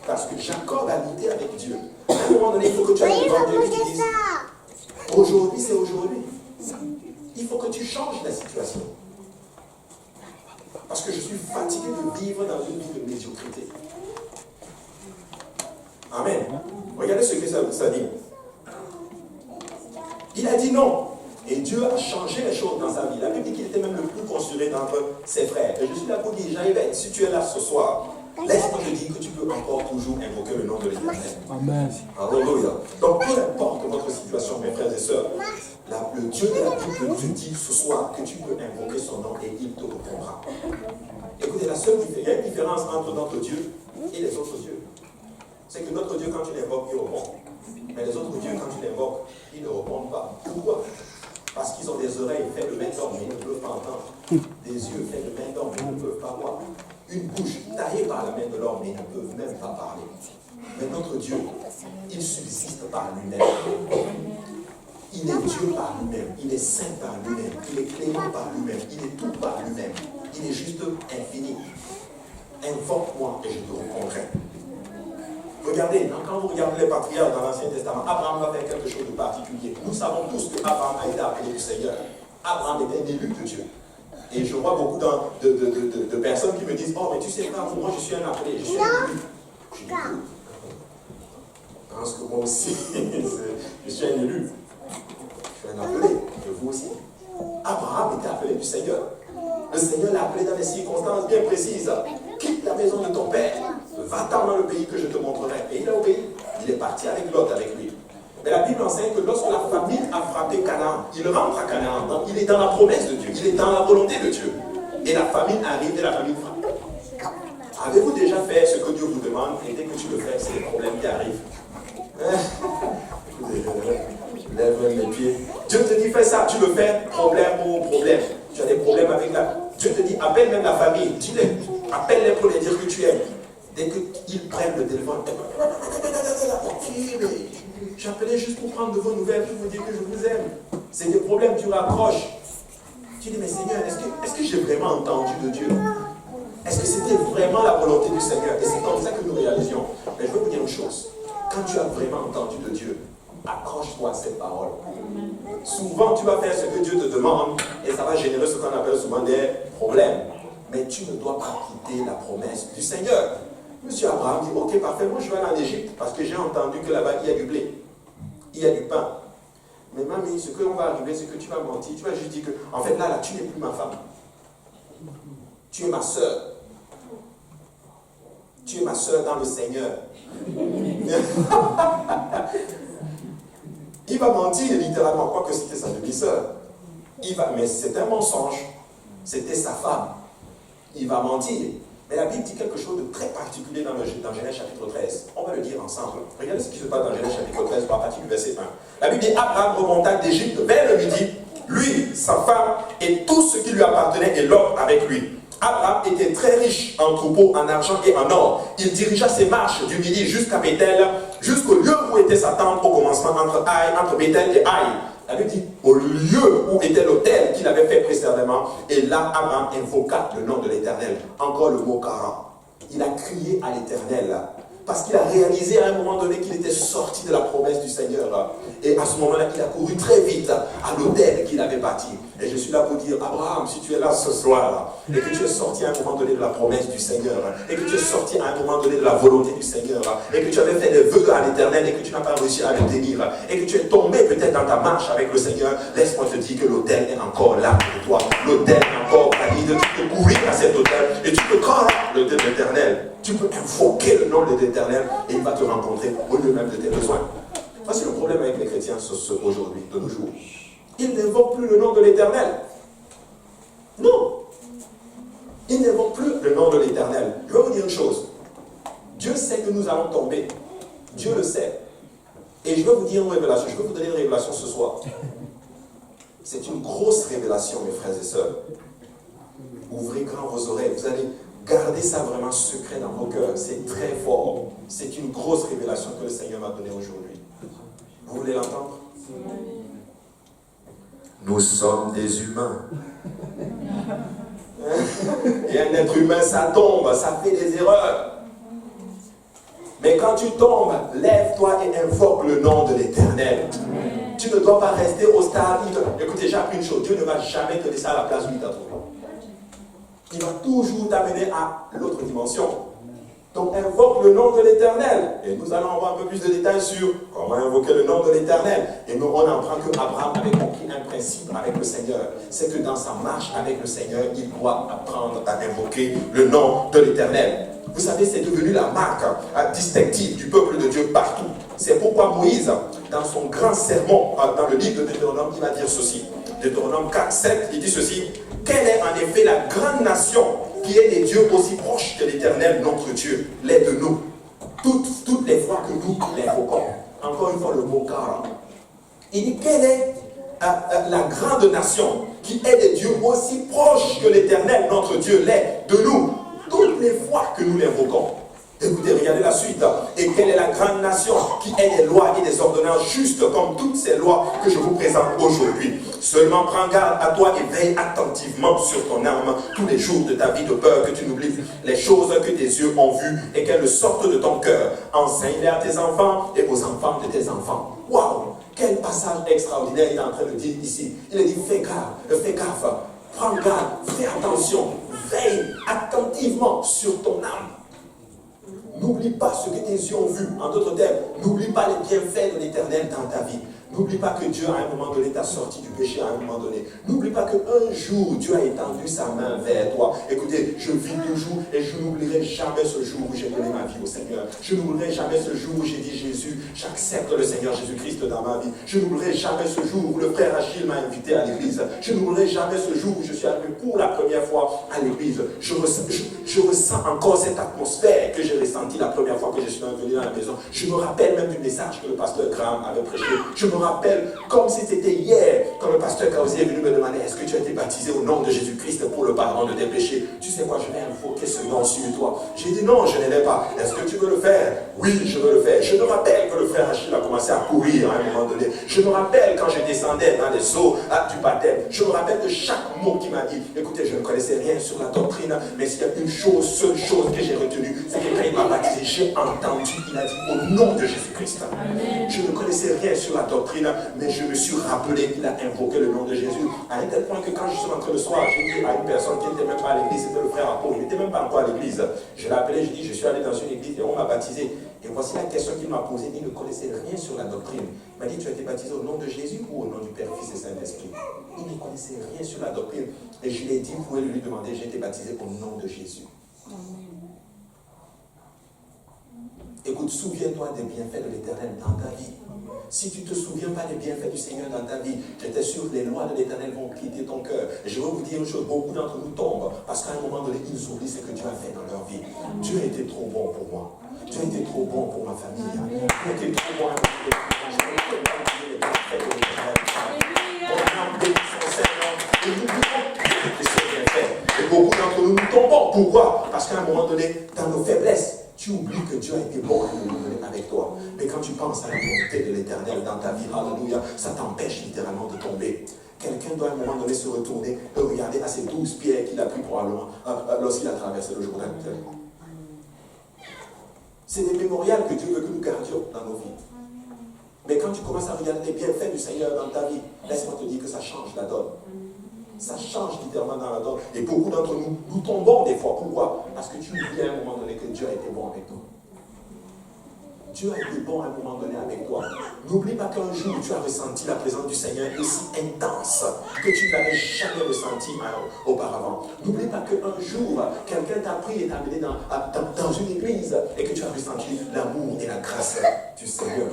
Parce que Jacob a lutté avec Dieu. À un moment donné, il faut que tu ailles devant Dieu et que tu dises, aujourd'hui, c'est aujourd'hui. Il faut que tu changes la situation. Parce que je suis fatigué de vivre dans une vie de médiocrité. Amen. Regardez ce que ça dit. Il a dit non. Et Dieu a changé les choses dans sa vie. La Bible dit qu'il était même le plus considéré d'entre ses frères. Et je suis là pour dire, Jaïbeth, si tu es là ce soir, laisse-moi te dire que tu peux encore toujours invoquer le nom de l'Éternel. Amen. Alléluia. Donc, peu importe votre situation, mes frères et sœurs, le Dieu de la Bible te dit ce soir que tu peux invoquer son nom et il te répondra. Écoutez, il y a une différence entre notre Dieu et les autres dieux. C'est que notre Dieu, quand tu l'invoques, il répond. Mais les autres dieux, quand tu l'invoques, ils ne répondent pas. Pourquoi? Parce qu'ils ont des oreilles faites de main d'homme, mais ils ne peuvent pas entendre. Des yeux faits de main d'homme, mais ils ne peuvent pas voir. Une bouche taillée par la main de l'homme, mais ils ne peuvent même pas parler. Mais notre Dieu, il subsiste par lui-même. Il est Dieu par lui-même. Il est saint par lui-même. Il est clément par lui-même. Il est tout par lui-même. Il est juste infini. Invoque-moi et je te répondrai. Regardez, quand vous regardez les patriarches dans l'Ancien Testament, Abraham va faire quelque chose de particulier. Nous savons tous que Abraham a été appelé du Seigneur. Abraham était un élu de Dieu. Et je vois beaucoup de personnes qui me disent, oh mais tu sais pas, moi je suis un appelé, je suis un élu. Je dis, pense que moi aussi, je suis un élu. Je suis un appelé, et vous aussi. Abraham était appelé du Seigneur. Le Seigneur l'a appelé dans des circonstances bien précises. Quitte la maison de ton père, va-t'en dans le pays que je te montrerai. Et il a obéi. Il est parti avec Lot, avec lui. Mais la Bible enseigne que lorsque la famine a frappé Canaan, il rentre à Canaan. Donc il est dans la promesse de Dieu, il est dans la volonté de Dieu. Et la famine arrive et la famine frappe. Avez-vous déjà fait ce que Dieu vous demande et dès que tu le fais, c'est les problèmes qui arrivent? Lève les pieds. Dieu te dit fais ça, tu le fais, problème pour problème. Tu as des problèmes avec la... Dieu te dit appelle même la famille, dis-les, appelle-les pour les dire que tu aimes. Dès qu'ils prennent le téléphone, j'appelais juste pour prendre de vos nouvelles, pour vous dire que je vous aime. C'est des problèmes, tu raccroches. Tu dis mais Seigneur, est-ce que j'ai vraiment entendu de Dieu? Est-ce que c'était vraiment la volonté du Seigneur? Et c'est comme ça que nous réalisions. Mais je veux vous dire une chose. Quand tu as vraiment entendu de Dieu, accroche-toi à cette parole. Souvent, tu vas faire ce que Dieu te demande et ça va générer ce qu'on appelle souvent des problèmes. Mais tu ne dois pas quitter la promesse du Seigneur. Monsieur Abraham dit, ok, parfait, moi je vais aller en Égypte parce que j'ai entendu que là-bas, il y a du blé. Il y a du pain. Mais mamie, ce que l'on va arriver, c'est que tu vas mentir. Tu vas juste dire que, en fait, là, tu n'es plus ma femme. Tu es ma soeur. Tu es ma soeur dans le Seigneur. Il va mentir littéralement, quoi que c'était sa demi-sœur. Mais c'est un mensonge. C'était sa femme. Il va mentir. Mais la Bible dit quelque chose de très particulier dans Genèse chapitre 13. On va le dire ensemble. Regardez ce qui se passe dans Genèse chapitre 13, à partir du verset 1. La Bible dit, Abraham remonta d'Égypte vers le midi, lui, sa femme et tout ce qui lui appartenait et Lot avec lui. Abraham était très riche en troupeaux, en argent et en or. Il dirigea ses marches du midi jusqu'à Bethel, jusqu'au lieu où était sa tente au commencement entre Bethel et Haï. La Bible dit au lieu où était l'autel qu'il avait fait précédemment. Et là, Abraham invoqua le nom de l'Éternel. Encore le mot Kara. Il a crié à l'Éternel. Parce qu'il a réalisé à un moment donné qu'il était sorti de la promesse du Seigneur. Et à ce moment-là, il a couru très vite à l'autel qu'il avait bâti. Et je suis là pour dire, Abraham, si tu es là ce soir, et que tu es sorti à un moment donné de la promesse du Seigneur, et que tu es sorti à un moment donné de la volonté du Seigneur, et que tu avais fait des vœux à l'Éternel, et que tu n'as pas réussi à le tenir, et que tu es tombé peut-être dans ta marche avec le Seigneur, laisse-moi te dire que l'autel est encore là pour toi. L'autel est encore valide. Tu peux courir à cet autel, et tu peux croire l'autel de l'Éternel. Tu peux invoquer le nom de l'Éternel, et il va te rencontrer au lieu même de tes besoins. Voici le problème avec les chrétiens aujourd'hui, de nos jours. Ils n'invoquent plus le nom de l'Éternel. Non. Ils n'invoquent plus le nom de l'Éternel. Je vais vous dire une chose. Dieu sait que nous allons tomber. Dieu le sait. Et je vais vous dire une révélation. Je vais vous donner une révélation ce soir. C'est une grosse révélation, mes frères et sœurs. Ouvrez grand vos oreilles. Vous allez garder ça vraiment secret dans vos cœurs. C'est très fort. C'est une grosse révélation que le Seigneur m'a donnée aujourd'hui. Vous voulez l'entendre? Nous sommes des humains. Et un être humain, ça tombe, ça fait des erreurs. Mais quand tu tombes, lève-toi et invoque le nom de l'Éternel. Tu ne dois pas rester au stade. Écoutez, j'ai appris une chose. Dieu ne va jamais te laisser à la place où il t'a trouvé. Il va toujours t'amener à l'autre dimension. Donc invoque le nom de l'Éternel. Et nous allons avoir un peu plus de détails sur comment invoquer le nom de l'Éternel. Et nous, on apprend que Abraham avait compris un principe avec le Seigneur. C'est que dans sa marche avec le Seigneur, il doit apprendre à invoquer le nom de l'Éternel. Vous savez, c'est devenu la marque distinctive du peuple de Dieu partout. C'est pourquoi Moïse, dans son grand sermon, dans le livre de Deutéronome, il va dire ceci. Deutéronome 4, 7, il dit ceci. Quelle est en effet la grande nation qui est des dieux aussi proches que l'Éternel, notre Dieu, l'est de nous, toutes les fois que nous l'invoquons. Encore une fois, le mot Kara. Il dit, quelle est la grande nation qui est des dieux aussi proches que l'Éternel, notre Dieu, l'est de nous, toutes les fois que nous l'invoquons. Écoutez, regardez la suite. Et quelle est la grande nation qui ait des lois et des ordonnances justes comme toutes ces lois que je vous présente aujourd'hui. Seulement prends garde à toi et veille attentivement sur ton âme tous les jours de ta vie, de peur que tu n'oublies les choses que tes yeux ont vues et qu'elles sortent de ton cœur. Enseigne-les à tes enfants et aux enfants de tes enfants. Waouh! Quel passage extraordinaire il est en train de dire ici. Il a dit fais gaffe, prends garde, fais attention, veille attentivement sur ton âme. N'oublie pas ce que tes yeux ont vu. En d'autres termes, n'oublie pas les bienfaits de l'Éternel dans ta vie. N'oublie pas que Dieu, à un moment donné, t'a sorti du péché à un moment donné. N'oublie pas qu'un jour, Dieu a étendu sa main vers toi. Écoutez, je vis toujours et je n'oublierai jamais ce jour où j'ai donné ma vie au Seigneur. Je n'oublierai jamais ce jour où j'ai dit Jésus, j'accepte le Seigneur Jésus-Christ dans ma vie. Je n'oublierai jamais ce jour où le frère Achille m'a invité à l'église. Je n'oublierai jamais ce jour où je suis arrivé pour la première fois à l'église. Je ressens encore cette atmosphère que j'ai ressentie la première fois que je suis venu dans la maison. Je me rappelle même du message que le pasteur Graham avait prêché. Je me rappelle comme si c'était hier, quand le pasteur Kausi est venu me demander est-ce que tu as été baptisé au nom de Jésus-Christ pour le pardon de tes péchés. Tu sais quoi, je vais invoquer ce nom sur toi. J'ai dit non, je ne l'ai pas. Est-ce que tu veux le faire? Oui, je veux le faire. Je me rappelle que le frère Achille a commencé à courir à un moment donné. Je me rappelle quand je descendais dans les eaux du baptême. Je me rappelle de chaque mot qu'il m'a dit. Écoutez, je ne connaissais rien sur la doctrine, mais s'il y a une chose, seule chose que j'ai retenue, c'est que quand il m'a baptisé, j'ai entendu, il a dit au nom de Jésus-Christ. Je ne connaissais rien sur la doctrine, mais je me suis rappelé qu'il a invoqué le nom de Jésus. À un tel point que quand je suis rentré le soir, j'ai dit à une personne qui n'était même pas à l'église, c'était le frère Apollo, il n'était même pas encore à l'église. Je l'ai appelé, je dis, je suis allé dans une église et on m'a baptisé. Et voici la question qu'il m'a posée. Il ne connaissait rien sur la doctrine. Il m'a dit, tu as été baptisé au nom de Jésus ou au nom du Père, Fils et Saint-Esprit? Il ne connaissait rien sur la doctrine. Et je lui ai dit, vous pouvez lui demander, j'ai été baptisé au nom de Jésus. Écoute, souviens-toi des bienfaits de l'Éternel dans ta vie. Si tu ne te souviens pas des bienfaits du Seigneur dans ta vie, j'étais sûr que les lois de l'Éternel vont quitter ton cœur. Et je veux vous dire une chose, beaucoup d'entre nous tombent parce qu'à un moment donné, ils oublient ce que Dieu a fait dans leur vie. Dieu a été trop bon pour moi. Dieu a été trop bon pour ma famille. Dieu a été trop bon pour mon âme bénit son Seigneur. Et nous voulons que ce bienfait. Et beaucoup d'entre nous, nous tombons. Pourquoi? Parce qu'à un moment donné, dans nos faiblesses, tu oublies que Dieu a été bon à un moment donné avec toi. Mais quand tu penses à la volonté de l'Éternel dans ta vie, alléluia, ça t'empêche littéralement de tomber. Quelqu'un doit à un moment donné se retourner et regarder à ces 12 pierres qu'il a pris probablement lorsqu'il a traversé le Jourdain. C'est des mémorials que Dieu veut que nous gardions dans nos vies. Mais quand tu commences à regarder les bienfaits du Seigneur dans ta vie, laisse-moi te dire que ça change la donne. Ça change littéralement dans la donne. Et beaucoup d'entre nous, nous tombons des fois. Pourquoi? Parce que tu oublies à un moment donné que Dieu a été bon avec toi. Dieu a été bon à un moment donné avec toi. N'oublie pas qu'un jour, tu as ressenti la présence du Seigneur aussi intense que tu ne l'avais jamais ressenti auparavant. N'oublie pas qu'un jour, quelqu'un t'a pris et t'a amené dans une église et que tu as ressenti l'amour et la grâce du Seigneur.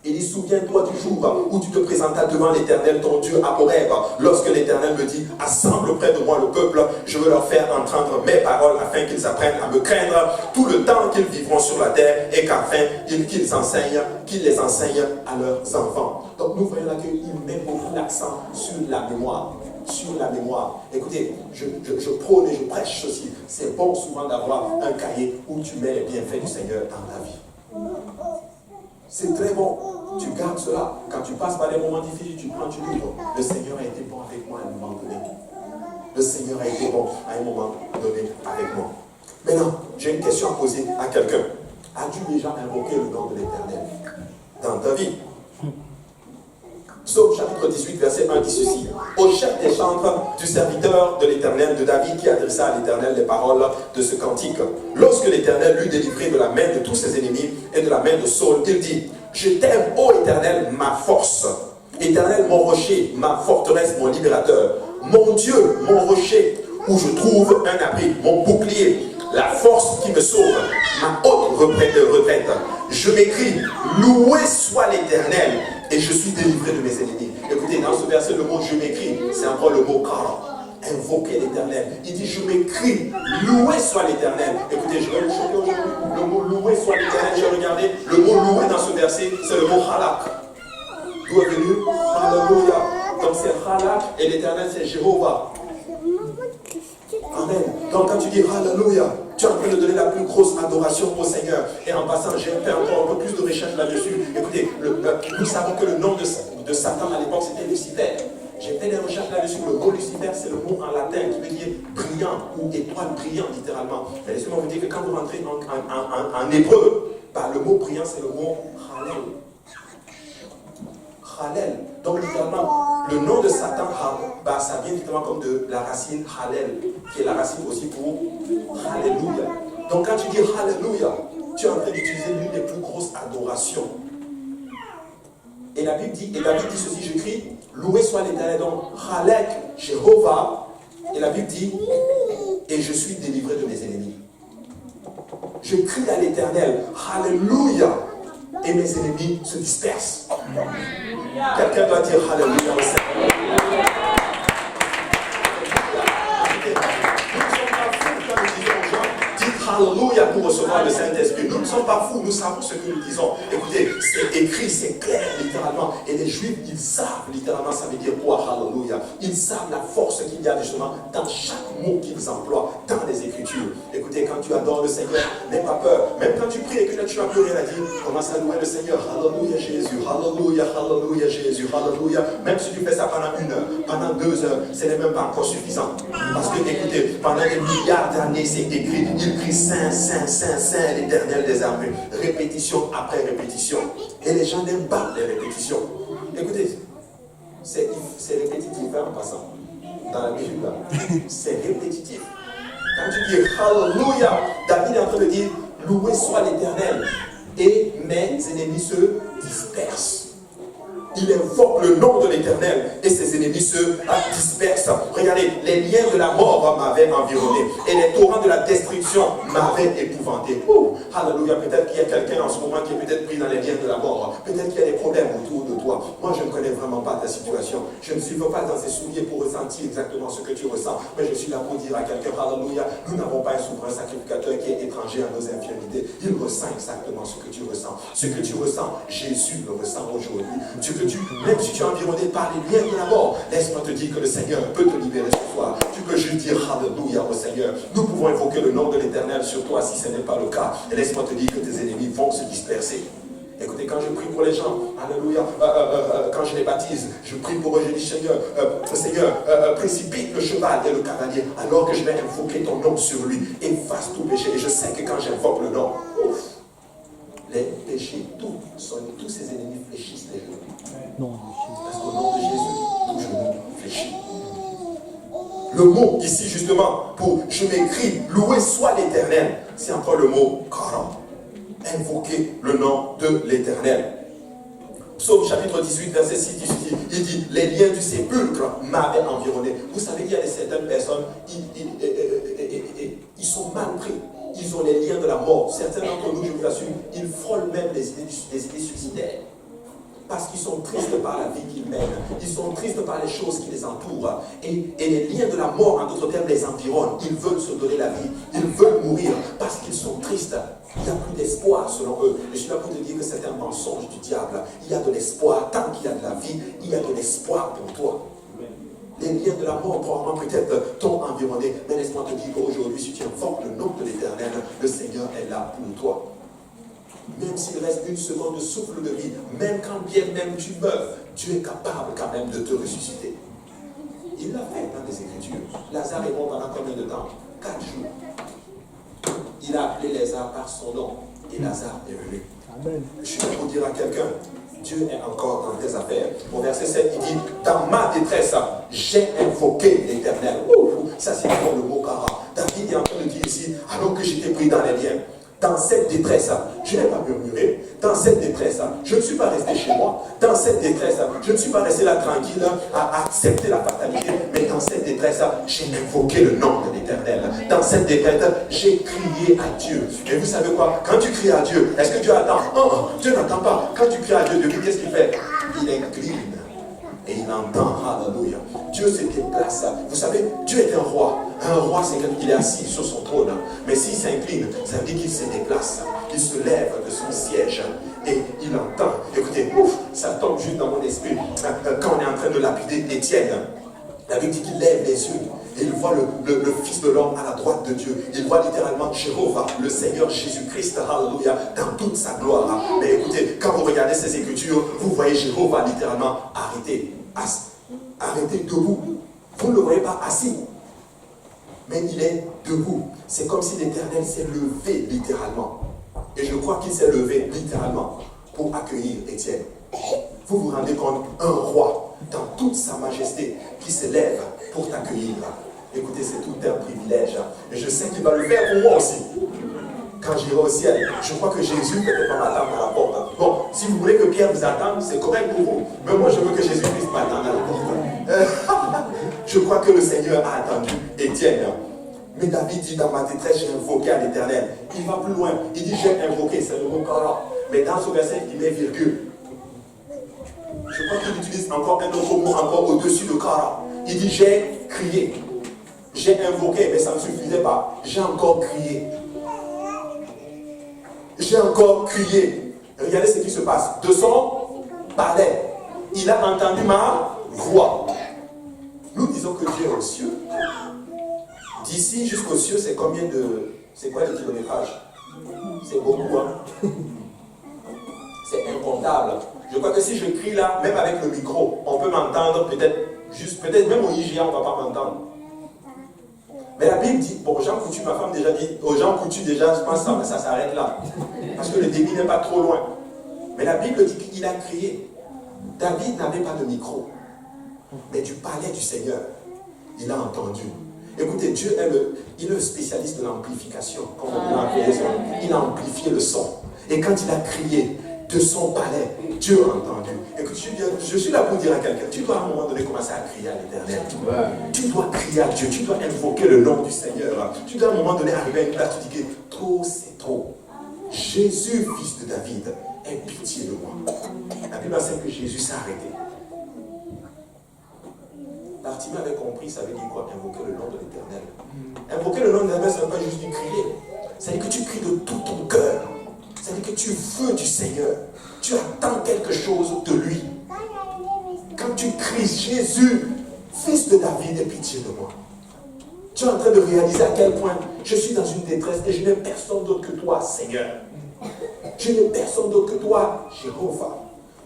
Il dit, souviens-toi du jour où tu te présentas devant l'Éternel, ton Dieu, à Horeb, lorsque l'Éternel me dit, assemble près de moi le peuple, je veux leur faire entendre mes paroles afin qu'ils apprennent à me craindre tout le temps qu'ils vivront sur la terre et qu'afin qu'ils les enseignent à leurs enfants. Donc nous voyons là qu'il met beaucoup l'accent sur la mémoire. Sur la mémoire. Écoutez, je prône et je prêche ceci. C'est bon souvent d'avoir un cahier où tu mets les bienfaits du Seigneur dans ta vie. C'est très bon. Tu gardes cela. Quand tu passes par des moments difficiles, tu prends, tu livres. Le Seigneur a été bon avec moi à un moment donné. Le Seigneur a été bon à un moment donné avec moi. Maintenant, j'ai une question à poser à quelqu'un. As-tu déjà invoqué le nom de l'Éternel dans ta vie? Psaume chapitre 18, verset 1 dit ceci. Au chef des chantres du serviteur de l'Éternel, de David, qui adressa à l'Éternel les paroles de ce cantique. Lorsque l'Éternel l'eut délivré de la main de tous ses ennemis et de la main de Saul, il dit, je t'aime, ô Éternel, ma force. Éternel, mon rocher, ma forteresse, mon libérateur. Mon Dieu, mon rocher, où je trouve un abri, mon bouclier, la force qui me sauve, ma haute retraite. Je m'écris, loué soit l'Éternel, et je suis délivré de mes ennemis. Écoutez, dans ce verset, le mot je m'écris, c'est encore le mot kara. Invoquer l'Éternel. Il dit, je m'écris, loué soit l'Éternel. Écoutez, je vais vous choquer aujourd'hui. Le mot loué soit l'Éternel, j'ai regardé. Le mot loué dans ce verset, c'est le mot halak. D'où est venu? Alléluia. Donc c'est halak et l'Éternel, c'est Jéhovah. Amen. Donc quand tu dis Alléluia, tu es en train de donner la plus grosse adoration au Seigneur. Et en passant, j'ai fait encore un peu plus de recherche là-dessus. Écoutez, nous savons que le nom de Satan à l'époque, c'était Lucifer. J'ai fait des recherches là-dessus. Le mot Lucifer, c'est le mot en latin qui veut dire brillant ou étoile brillante, littéralement. Mais laissez-moi vous dire que quand vous rentrez en hébreu, bah, le mot brillant, c'est le mot Halel. Halel. Donc, littéralement, le nom de Satan, bah, ça vient littéralement comme de la racine Halel, qui est la racine aussi pour Alléluia. Donc quand tu dis Alléluia, tu es en train d'utiliser l'une des plus grosses adorations. Et la Bible dit, et David dit ceci, j'écris, loué soit l'Éternel, donc Halek, Jéhovah, et la Bible dit, et je suis délivré de mes ennemis. Je crie à l'Éternel, Alléluia, et mes ennemis se dispersent. Quelqu'un doit dire Alléluia au Seigneur. Alléluia pour recevoir le Saint-Esprit. Nous ne sommes pas fous, nous savons ce que nous disons. Écoutez, c'est écrit, c'est clair littéralement. Et les Juifs, ils savent littéralement, ça veut dire quoi, Alléluia. Ils savent la force qu'il y a justement dans chaque mot qu'ils emploient dans les Écritures. Écoutez, quand tu adores le Seigneur, n'aie pas peur. Même quand tu pries et que là tu n'as plus rien à dire, commence à louer le Seigneur. Alléluia Jésus, Alléluia, Alléluia Jésus, Alléluia. Même si tu fais ça pendant 1 heure, pendant 2 heures, ce n'est même pas encore suffisant. Parce que écoutez, pendant des milliards d'années, c'est écrit, il crie Saint, Saint, Saint, Saint, l'Éternel des armées. Répétition après répétition. Et les gens n'aiment pas les répétitions. Écoutez, c'est répétitif hein, en passant. Dans la Bible, c'est répétitif. Quand tu dis Alléluia, David est en train de dire loué soit l'Éternel. Et mes ennemis se dispersent. Il invoque le nom de l'Éternel et ses ennemis se dispersent. Regardez, les liens de la mort m'avaient environné et les torrents de la destruction m'avaient épouvanté. Alléluia, peut-être qu'il y a quelqu'un en ce moment qui est peut-être pris dans les liens de la mort. Peut-être qu'il y a des problèmes autour de toi. Moi, je ne connais vraiment pas ta situation. Je ne suis pas dans ses souliers pour ressentir exactement ce que tu ressens. Mais je suis là pour dire à quelqu'un, Alléluia, nous n'avons pas un souverain sacrificateur qui est étranger à nos infirmités. Il ressent exactement ce que tu ressens. Ce que tu ressens, Jésus le ressent aujourd'hui. Même si tu es environné par les liens de la mort, laisse-moi te dire que le Seigneur peut te libérer ce soir. Tu peux juste dire Alléluia au Seigneur. Nous pouvons invoquer le nom de l'Éternel sur toi si ce n'est pas le cas. Et laisse-moi te dire que tes ennemis vont se disperser. Écoutez, quand je prie pour les gens, Alléluia, quand je les baptise, je prie pour eux, je dis Seigneur, précipite le cheval et le cavalier, alors que je vais invoquer ton nom sur lui, efface tout péché. Et je sais que quand j'invoque le nom, les péchés, tous ces ennemis fléchissent les genoux. Parce qu'au nom de Jésus, tout genou fléchit. Le mot ici justement pour je m'écris, loué soit l'Éternel, c'est encore le mot Kara. Invoquer le nom de l'Éternel. Psaume chapitre 18, verset 6, il dit, les liens du sépulcre m'avaient environné. Vous savez, il y a certaines personnes, ils sont mal pris. Ils ont les liens de la mort. Certains d'entre nous, je vous assure, ils frôlent même les idées suicidaires. Parce qu'ils sont tristes par la vie qu'ils mènent. Ils sont tristes par les choses qui les entourent. Et les liens de la mort, en d'autres termes, les environnent. Ils veulent se donner la vie. Ils veulent mourir parce qu'ils sont tristes. Il n'y a plus d'espoir selon eux. Je suis là pour te dire que c'est un mensonge du diable. Il y a de l'espoir. Tant qu'il y a de la vie, il y a de l'espoir pour toi. Les liens de la mort, probablement peut-être, t'ont environné. Mais laisse-moi te dire qu'aujourd'hui, si tu invoques le nom de l'Éternel, le Seigneur est là pour toi. Même s'il reste une seconde de souffle de vie, même quand bien même tu meurs, Dieu est capable quand même de te ressusciter. Il l'a fait dans les Écritures. Lazare est mort pendant combien de temps? 4 jours. Il a appelé Lazare par son nom et Lazare est venu. Amen. Je suis là pour dire à quelqu'un, Dieu est encore dans tes affaires. Au verset 7, il dit, dans ma détresse, j'ai invoqué l'Éternel. Ça c'est encore le mot Kara. David est en train de dire ici, alors que j'étais pris dans les liens. Dans cette détresse, je n'ai pas murmuré. Dans cette détresse, je ne suis pas resté chez moi. Dans cette détresse, je ne suis pas resté là tranquille à accepter la fatalité. Mais dans cette détresse, j'ai invoqué le nom de l'Éternel. Dans cette détresse, j'ai crié à Dieu. Et vous savez quoi? Quand tu cries à Dieu, est-ce que Dieu attend? Non, Dieu n'attend pas. Quand tu cries à Dieu, Dieu, qu'est-ce qu'il fait? Il incline. Et il entend, alléluia. Dieu se déplace. Vous savez, Dieu est un roi. Un roi, c'est quand il est assis sur son trône. Mais s'il s'incline, ça veut dire qu'il se déplace. Il se lève de son siège. Et il entend. Écoutez, ça tombe juste dans mon esprit. Quand on est en train de lapider Étienne, la Bible dit qu'il lève les yeux. Et il voit le Fils de l'homme à la droite de Dieu. Il voit littéralement Jéhovah, le Seigneur Jésus-Christ, alléluia, dans toute sa gloire. Mais écoutez, quand vous regardez ces Écritures, vous voyez Jéhovah littéralement arrêté debout. Vous ne le voyez pas assis, mais il est debout. C'est comme si l'Éternel s'est levé littéralement. Et je crois qu'il s'est levé littéralement pour accueillir Étienne. Vous vous rendez compte, un roi dans toute sa majesté qui se lève pour t'accueillir. Écoutez, c'est tout un privilège. Et je sais qu'il va le faire pour moi aussi. quand j'irai au ciel, je crois que Jésus peut-être pas m'attendre à la porte. Bon, si vous voulez que Pierre vous attende, c'est correct pour vous. Mais moi, je veux que Jésus puisse m'attendre à la porte. Je crois que le Seigneur a attendu Étienne. Mais David dit, dans ma détresse, j'ai invoqué à l'Éternel. Il va plus loin. Il dit, j'ai invoqué, c'est le mot kara. Mais dans ce verset, il met virgule. Je crois qu'il utilise encore un autre mot, encore au-dessus de kara. Il dit, j'ai crié. J'ai invoqué, mais ça ne suffisait pas. J'ai encore crié. J'ai encore crié. Regardez ce qui se passe. De son palais, il a entendu ma voix. Nous disons que Dieu est aux cieux. D'ici jusqu'aux cieux, c'est combien de... C'est quoi le kilométrage? C'est beaucoup, hein? C'est incontable. Je crois que si je crie là, même avec le micro, on peut m'entendre peut-être même au IGA, on ne va pas m'entendre. Mais la Bible dit, bon, Jean Coutu, ma femme déjà dit, aux Jean Coutu déjà, je pense que ça s'arrête là. Parce que le débit n'est pas trop loin. Mais la Bible dit qu'il a crié. David n'avait pas de micro. Mais du palais du Seigneur, il a entendu. Écoutez, Dieu il est le spécialiste de l'amplification. Comme on l'a appelé, il a amplifié le son. Et quand il a crié de son palais, Dieu a entendu. Écoute, je suis là pour dire à quelqu'un, tu dois à un moment donné commencer à crier à l'Éternel. Tu dois crier à Dieu, tu dois invoquer le nom du Seigneur. Tu dois à un moment donné arriver à une place, tu dis que trop c'est trop. Jésus, fils de David, aie pitié de moi. La Bible enseigne que Jésus s'est arrêté. Bartimée avait compris, ça veut dire quoi? Invoquer le nom de l'Éternel. Invoquer le nom de l'Éternel, ça ne veut pas juste dire crier. Ça veut dire que tu cries de tout ton cœur. Ça veut dire que tu veux du Seigneur. Tu attends quelque chose de lui. Quand tu cries Jésus, fils de David, aie pitié de moi. Tu es en train de réaliser à quel point je suis dans une détresse et je n'ai personne d'autre que toi, Seigneur. Je n'ai personne d'autre que toi, Jéhovah.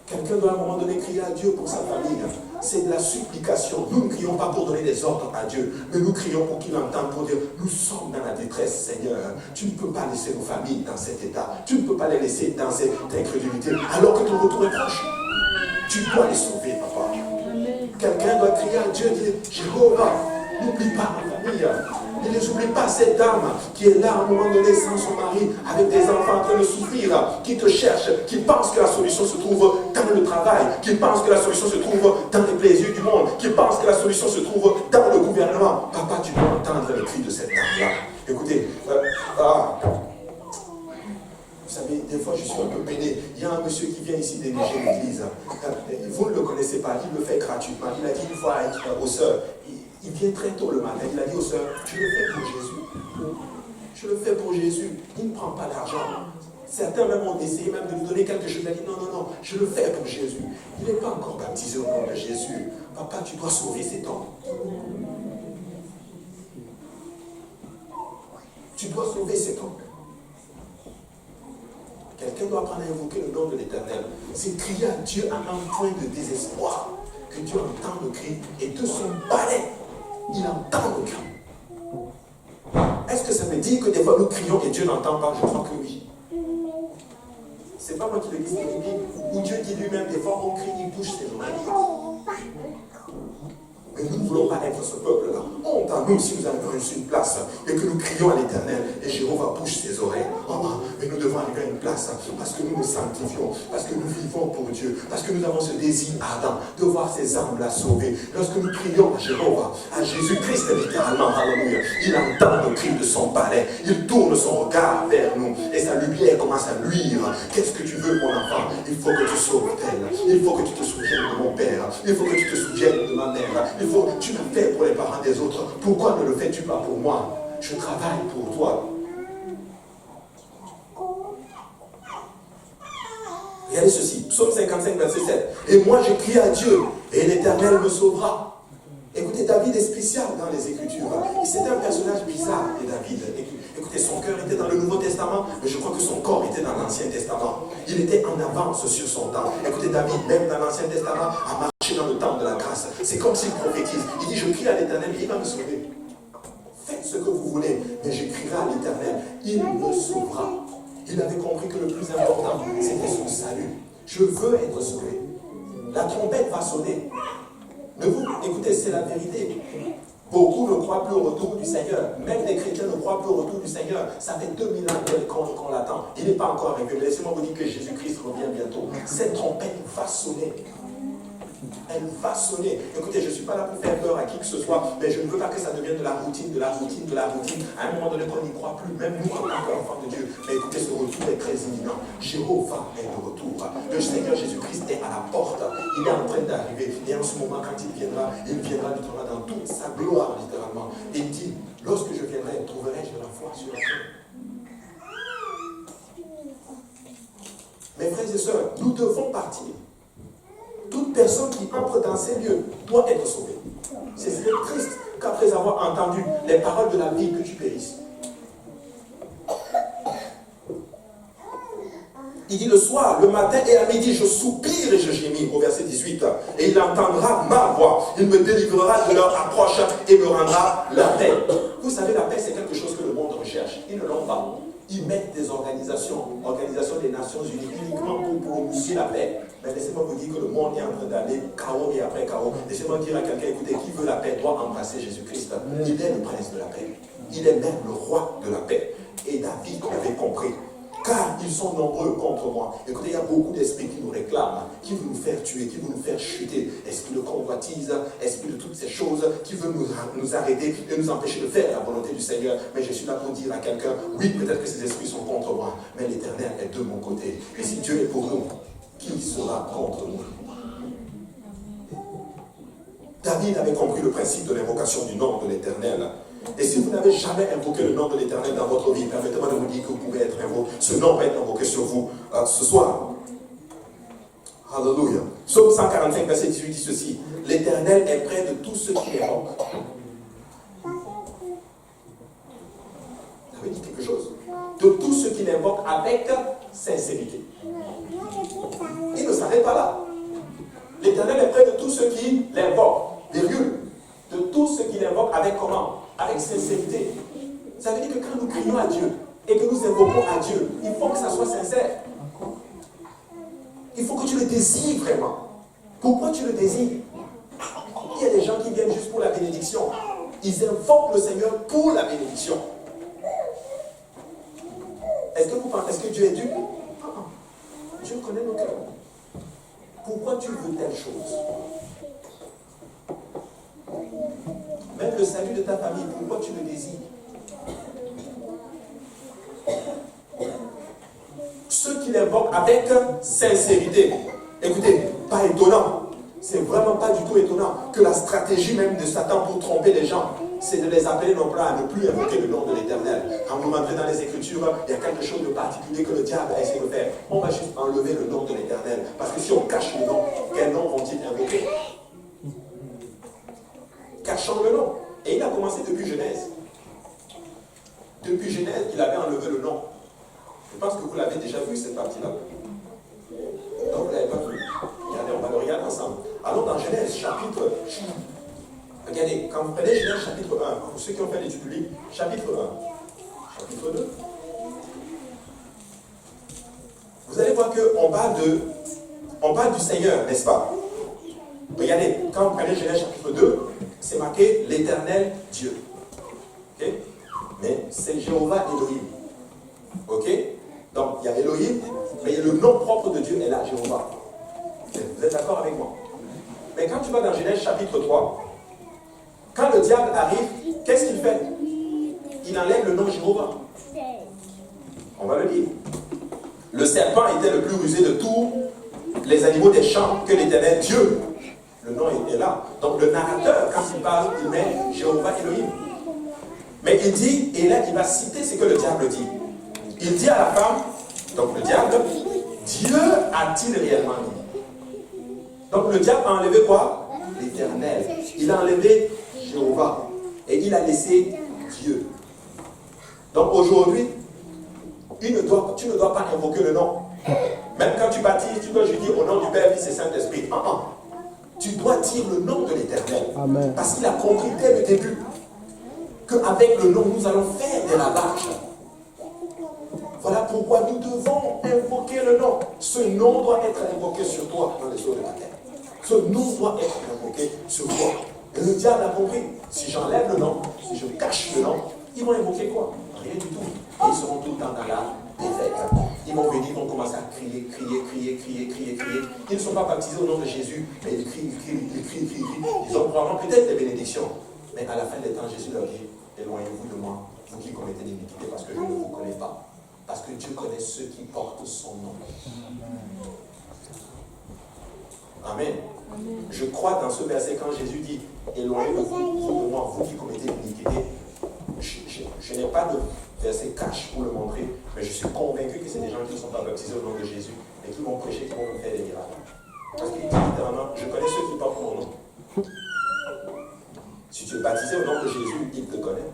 Quelqu'un doit à un moment donné crier à Dieu pour sa famille. C'est de la supplication. Nous ne crions pas pour donner des ordres à Dieu, mais nous crions pour qu'il entende, pour dire, nous sommes dans la détresse, Seigneur. Tu ne peux pas laisser nos familles dans cet état. Tu ne peux pas les laisser dans cette incrédulité, alors que ton retour est proche. Tu dois les sauver, papa. Quelqu'un doit crier à Dieu, dire, Jéhovah, n'oublie pas ma famille. Ne les oublie pas, cette dame qui est là à un moment donné sans son mari, avec des enfants en train de souffrir, qui te cherche, qui pense que la solution se trouve dans le travail, qui pense que la solution se trouve dans les plaisirs du monde, qui pense que la solution se trouve dans le gouvernement. Papa, tu dois entendre le cri de cette dame-là. Écoutez, vous savez, des fois je suis un peu peiné. Il y a un monsieur qui vient ici diriger l'église. Vous ne le connaissez pas, il le fait gratuitement. Il a dit une fois aux sœurs, il vient très tôt le matin, il a dit aux sœurs, je le fais pour Jésus. Je le fais pour Jésus. Il ne prend pas d'argent. Certains même ont essayé même de lui donner quelque chose. Il a dit non, je le fais pour Jésus. Il n'est pas encore baptisé au nom de Jésus. Papa, tu dois sauver cet homme. Tu dois sauver cet homme. Quelqu'un doit apprendre à invoquer le nom de l'Éternel. C'est crier à Dieu à un point de désespoir. Que Dieu entend le cri et de son palais, il entend le cri. Est-ce que ça veut dire que des fois nous crions et Dieu n'entend pas? Je crois que oui. C'est pas moi qui le dis, c'est la Bible. Où Dieu dit lui-même, des fois on crie, il bouge ses oreilles. Mais nous ne voulons pas être ce peuple-là. Honte à nous si nous arrivons sur une place et que nous crions à l'Éternel et Jéhovah bouge ses oreilles. Mais nous devons arriver à une place parce que nous nous sanctifions, parce que nous vivons pour Dieu, parce que nous avons ce désir ardent de voir ces âmes-là sauvées. Lorsque nous crions à Jéhovah, à Jésus-Christ littéralement, alléluia, il entend le cri de son palais, il tourne son regard vers nous et sa lumière commence à luire. Qu'est-ce que tu veux, mon enfant? Il faut que tu sauves tel, il faut que tu te souviennes de mon père, il faut que tu te souviennes de ma mère. Tu l'as fait pour les parents des autres. Pourquoi ne le fais-tu pas pour moi? Je travaille pour toi. Regardez ceci, Psaume 55, verset 7. Et moi j'ai crié à Dieu, et l'Éternel me sauvera. Écoutez, David est spécial dans les Écritures. C'était un personnage bizarre, et David. Écoutez, son cœur était dans le Nouveau Testament, mais je crois que son corps était dans l'Ancien Testament. Il était en avance sur son temps. Écoutez, David, même dans l'Ancien Testament, a marché dans le temps de la grâce. C'est comme s'il prophétise. Il dit, je crie à l'Éternel, il va me sauver. Faites ce que vous voulez, mais je crierai à l'Éternel, il me sauvera. Il avait compris que le plus important, c'était son salut. Je veux être sauvé. La trompette va sonner. Écoutez, c'est la vérité. Beaucoup ne croient plus au retour du Seigneur. Même les chrétiens ne croient plus au retour du Seigneur. Ça fait 2000 ans qu'on l'attend. Il n'est pas encore arrivé. Laissez-moi vous dire que Jésus-Christ revient bientôt. Cette trompette va sonner. Elle va sonner. Écoutez, je ne suis pas là pour faire peur à qui que ce soit, mais je ne veux pas que ça devienne de la routine, de la routine, de la routine. À un moment donné, qu'on n'y croit plus, même nous en tant qu'enfants de Dieu. Mais écoutez, ce retour est très imminent. Jéhovah est de retour. Le Seigneur Jésus-Christ est à la porte. Il est en train d'arriver. Et en ce moment, quand il viendra littéralement dans toute sa gloire, littéralement. Et il dit, lorsque je viendrai, trouverai-je de la foi sur la terre. Mes frères et sœurs, nous devons partir. Toute personne qui entre dans ces lieux doit être sauvée. C'est triste qu'après avoir entendu les paroles de la vie, que tu périsses. Il dit le soir, le matin et à midi, je soupire et je gémis, au verset 18. Et il entendra ma voix. Il me délivrera de leur approche et me rendra la paix. Vous savez, la paix, c'est quelque chose que le monde recherche. Ils ne l'ont pas. Ils mettent des organisations des Nations Unies, uniquement pour promulguer la paix. Mais laissez-moi vous dire que le monde est en train d'aller chaos et après chaos. Laissez-moi dire à quelqu'un, écoutez, qui veut la paix doit embrasser Jésus-Christ. Il est le prince de la paix. Il est même le roi de la paix. Et David l'avait compris. Car ils sont nombreux contre moi. Écoutez, il y a beaucoup d'esprits qui nous réclament, qui veulent nous faire tuer, qui veulent nous faire chuter. Esprit de convoitise, esprit de toutes ces choses, qui veulent nous arrêter et nous empêcher de faire la volonté du Seigneur. Mais je suis là pour dire à quelqu'un, oui, peut-être que ces esprits sont contre moi, mais l'Éternel est de mon côté. Et si Dieu est pour nous, qui sera contre nous? David avait compris le principe de l'invocation du nom de l'Éternel. Et si vous n'avez jamais invoqué le nom de l'Éternel dans votre vie, permettez-moi de vous dire que vous pouvez être invoqué. Ce nom va être invoqué sur vous ce soir. Alléluia. Psaume 145, verset 18 dit ceci. L'Éternel est près de tous ceux qui l'invoquent. Ça veut dire quelque chose. De tous ceux qui l'invoquent avec sincérité. Il ne s'arrête pas là. L'Éternel est près de tous ceux qui l'invoquent. Virgule. De tous ceux qui l'invoquent avec comment? Avec sincérité. Ça veut dire que quand nous crions à Dieu et que nous invoquons à Dieu, il faut que ça soit sincère. Il faut que tu le désires vraiment. Pourquoi tu le désires? Il y a des gens qui viennent juste pour la bénédiction. Ils invoquent le Seigneur pour la bénédiction. Est-ce que vous pensez, est-ce que Dieu est Dieu? Dieu connaît nos cœurs. Pourquoi tu veux telle chose? Même le salut de ta famille, pourquoi tu le désires? Ceux qui l'invoquent avec sincérité. Écoutez, pas étonnant. C'est vraiment pas du tout étonnant que la stratégie même de Satan pour tromper les gens, c'est de les appeler non pas à ne plus invoquer le nom de l'Éternel. Quand vous rentrez dans les Écritures, il y a quelque chose de particulier que le diable essaie de faire. On va juste enlever le nom de l'Éternel. Parce que si on cache le nom, quel nom vont-ils invoquer? Cachant le nom. Et il a commencé depuis Genèse. Depuis Genèse, il avait enlevé le nom. Je pense que vous l'avez déjà vu, cette partie-là. Non, vous ne l'avez pas vu. Regardez, on va le regarder ensemble. Allons dans Genèse, chapitre... Regardez, quand vous prenez Genèse, chapitre 1, pour ceux qui ont fait l'étude biblique, chapitre 1, chapitre 2, vous allez voir qu'on parle du Seigneur, n'est-ce pas? Regardez, quand vous prenez Genèse chapitre 2, c'est marqué l'Éternel Dieu. Ok? Mais c'est Jéhovah Elohim. Ok? Donc, il y a Elohim, mais le nom propre de Dieu est là, Jéhovah. Vous êtes d'accord avec moi? Mais quand tu vas dans Genèse chapitre 3, quand le diable arrive, qu'est-ce qu'il fait? Il enlève le nom Jéhovah. On va le lire. Le serpent était le plus rusé de tous les animaux des champs que l'Éternel Dieu. Le nom est là. Donc le narrateur, quand il parle, il met Jéhovah Elohim. Mais il dit, et là il va citer ce que le diable dit. Il dit à la femme, donc le diable, Dieu a-t-il réellement dit? Donc le diable a enlevé quoi? L'Éternel. Il a enlevé Jéhovah. Et il a laissé Dieu. Donc aujourd'hui, tu ne dois pas invoquer le nom. Même quand tu baptises, tu dois juste dire au nom du Père, Fils et Saint-Esprit. Tu dois dire le nom de l'Éternel. Parce qu'il a compris dès le début qu'avec le nom, nous allons faire des lavages. Voilà pourquoi nous devons invoquer le nom. Ce nom doit être invoqué sur toi dans les eaux de la terre. Ce nom doit être invoqué sur toi. Et Et le diable a compris. Si j'enlève le nom, si je cache le nom, ils vont invoquer quoi? Rien du tout. Et ils seront tout le temps dans la défaite. Ils vont venir, ils vont commencer à crier. Ils ne sont pas baptisés au nom de Jésus, mais ils crient. Ils ont probablement peut-être des bénédictions. Mais à la fin des temps, Jésus leur dit, éloignez-vous de moi, vous qui commettez l'iniquité, parce que je ne vous connais pas. Parce que Dieu connaît ceux qui portent son nom. Amen. Je crois dans ce verset quand Jésus dit, éloignez-vous de moi, vous qui commettez l'iniquité. Je n'ai pas de verset cash pour le montrer, mais je suis convaincu que c'est des gens qui ne sont pas baptisés au nom de Jésus et qui vont prêcher, qui vont me faire des miracles. Parce qu'il dit littéralement, je connais ceux qui portent mon nom. Si tu es baptisé au nom de Jésus, il te connaît.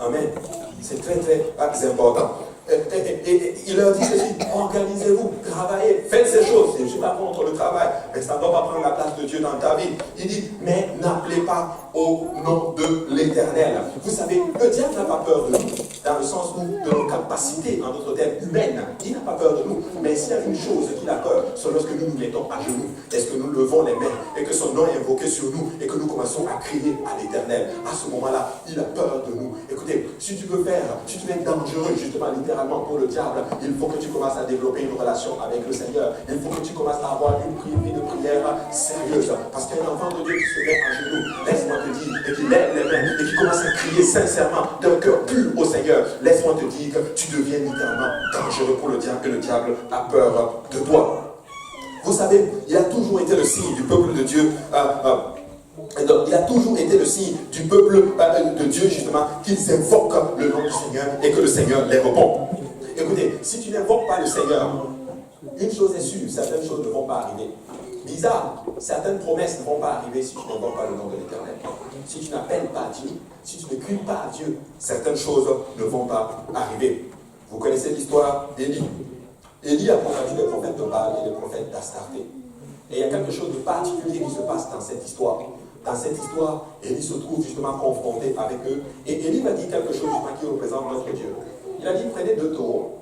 Amen. C'est très important. Et il leur dit ceci, organisez-vous, travaillez, faites ces choses. Je ne suis pas contre le travail, mais ça ne doit pas prendre la place de Dieu dans ta vie. Il dit, mais n'appelez pas au nom de l'Éternel. Vous savez, le diable n'a pas peur de nous, dans le sens où de nos capacités, en d'autres termes, humaines. Il n'a pas peur de nous. Mais s'il y a une chose qu'il a peur, c'est lorsque nous nous mettons à genoux, est-ce que nous levons les mains et que son nom est invoqué sur nous et que nous commençons à crier à l'Éternel. À ce moment-là, il a peur de nous. Écoutez, si tu veux être dangereux, justement, littéralement pour le diable, il faut que tu commences à développer une relation avec le Seigneur. Il faut que tu commences à avoir une vie de prière sérieuse. Parce qu'un enfant de Dieu qui se met à genoux, laisse-moi te dire, et qui lève les mains, et qui commence à crier sincèrement d'un cœur pur au Seigneur, laisse-moi te dire que tu deviens littéralement dangereux pour le diable, et le diable a peur de toi. Vous savez, il a toujours été le signe du peuple de Dieu. Il a toujours été le signe du peuple de Dieu, justement, qu'ils invoquent le nom du Seigneur et que le Seigneur les répond. Écoutez, si tu n'invoques pas le Seigneur, une chose est sûre, certaines choses ne vont pas arriver. Bizarre, certaines promesses ne vont pas arriver si tu n'invoques pas le nom de l'Éternel. Si tu n'appelles pas Dieu, si tu ne cries pas à Dieu, certaines choses ne vont pas arriver. Vous connaissez l'histoire d'Élie. Élie a combattu les prophètes de Baal et les prophètes d'Astarté. Et il y a quelque chose de particulier qui se passe dans cette histoire. Dans cette histoire, Élie se trouve justement confronté avec eux. Et Élie va dire quelque chose justement qui représente notre Dieu. Il a dit, prenez 2 taureaux,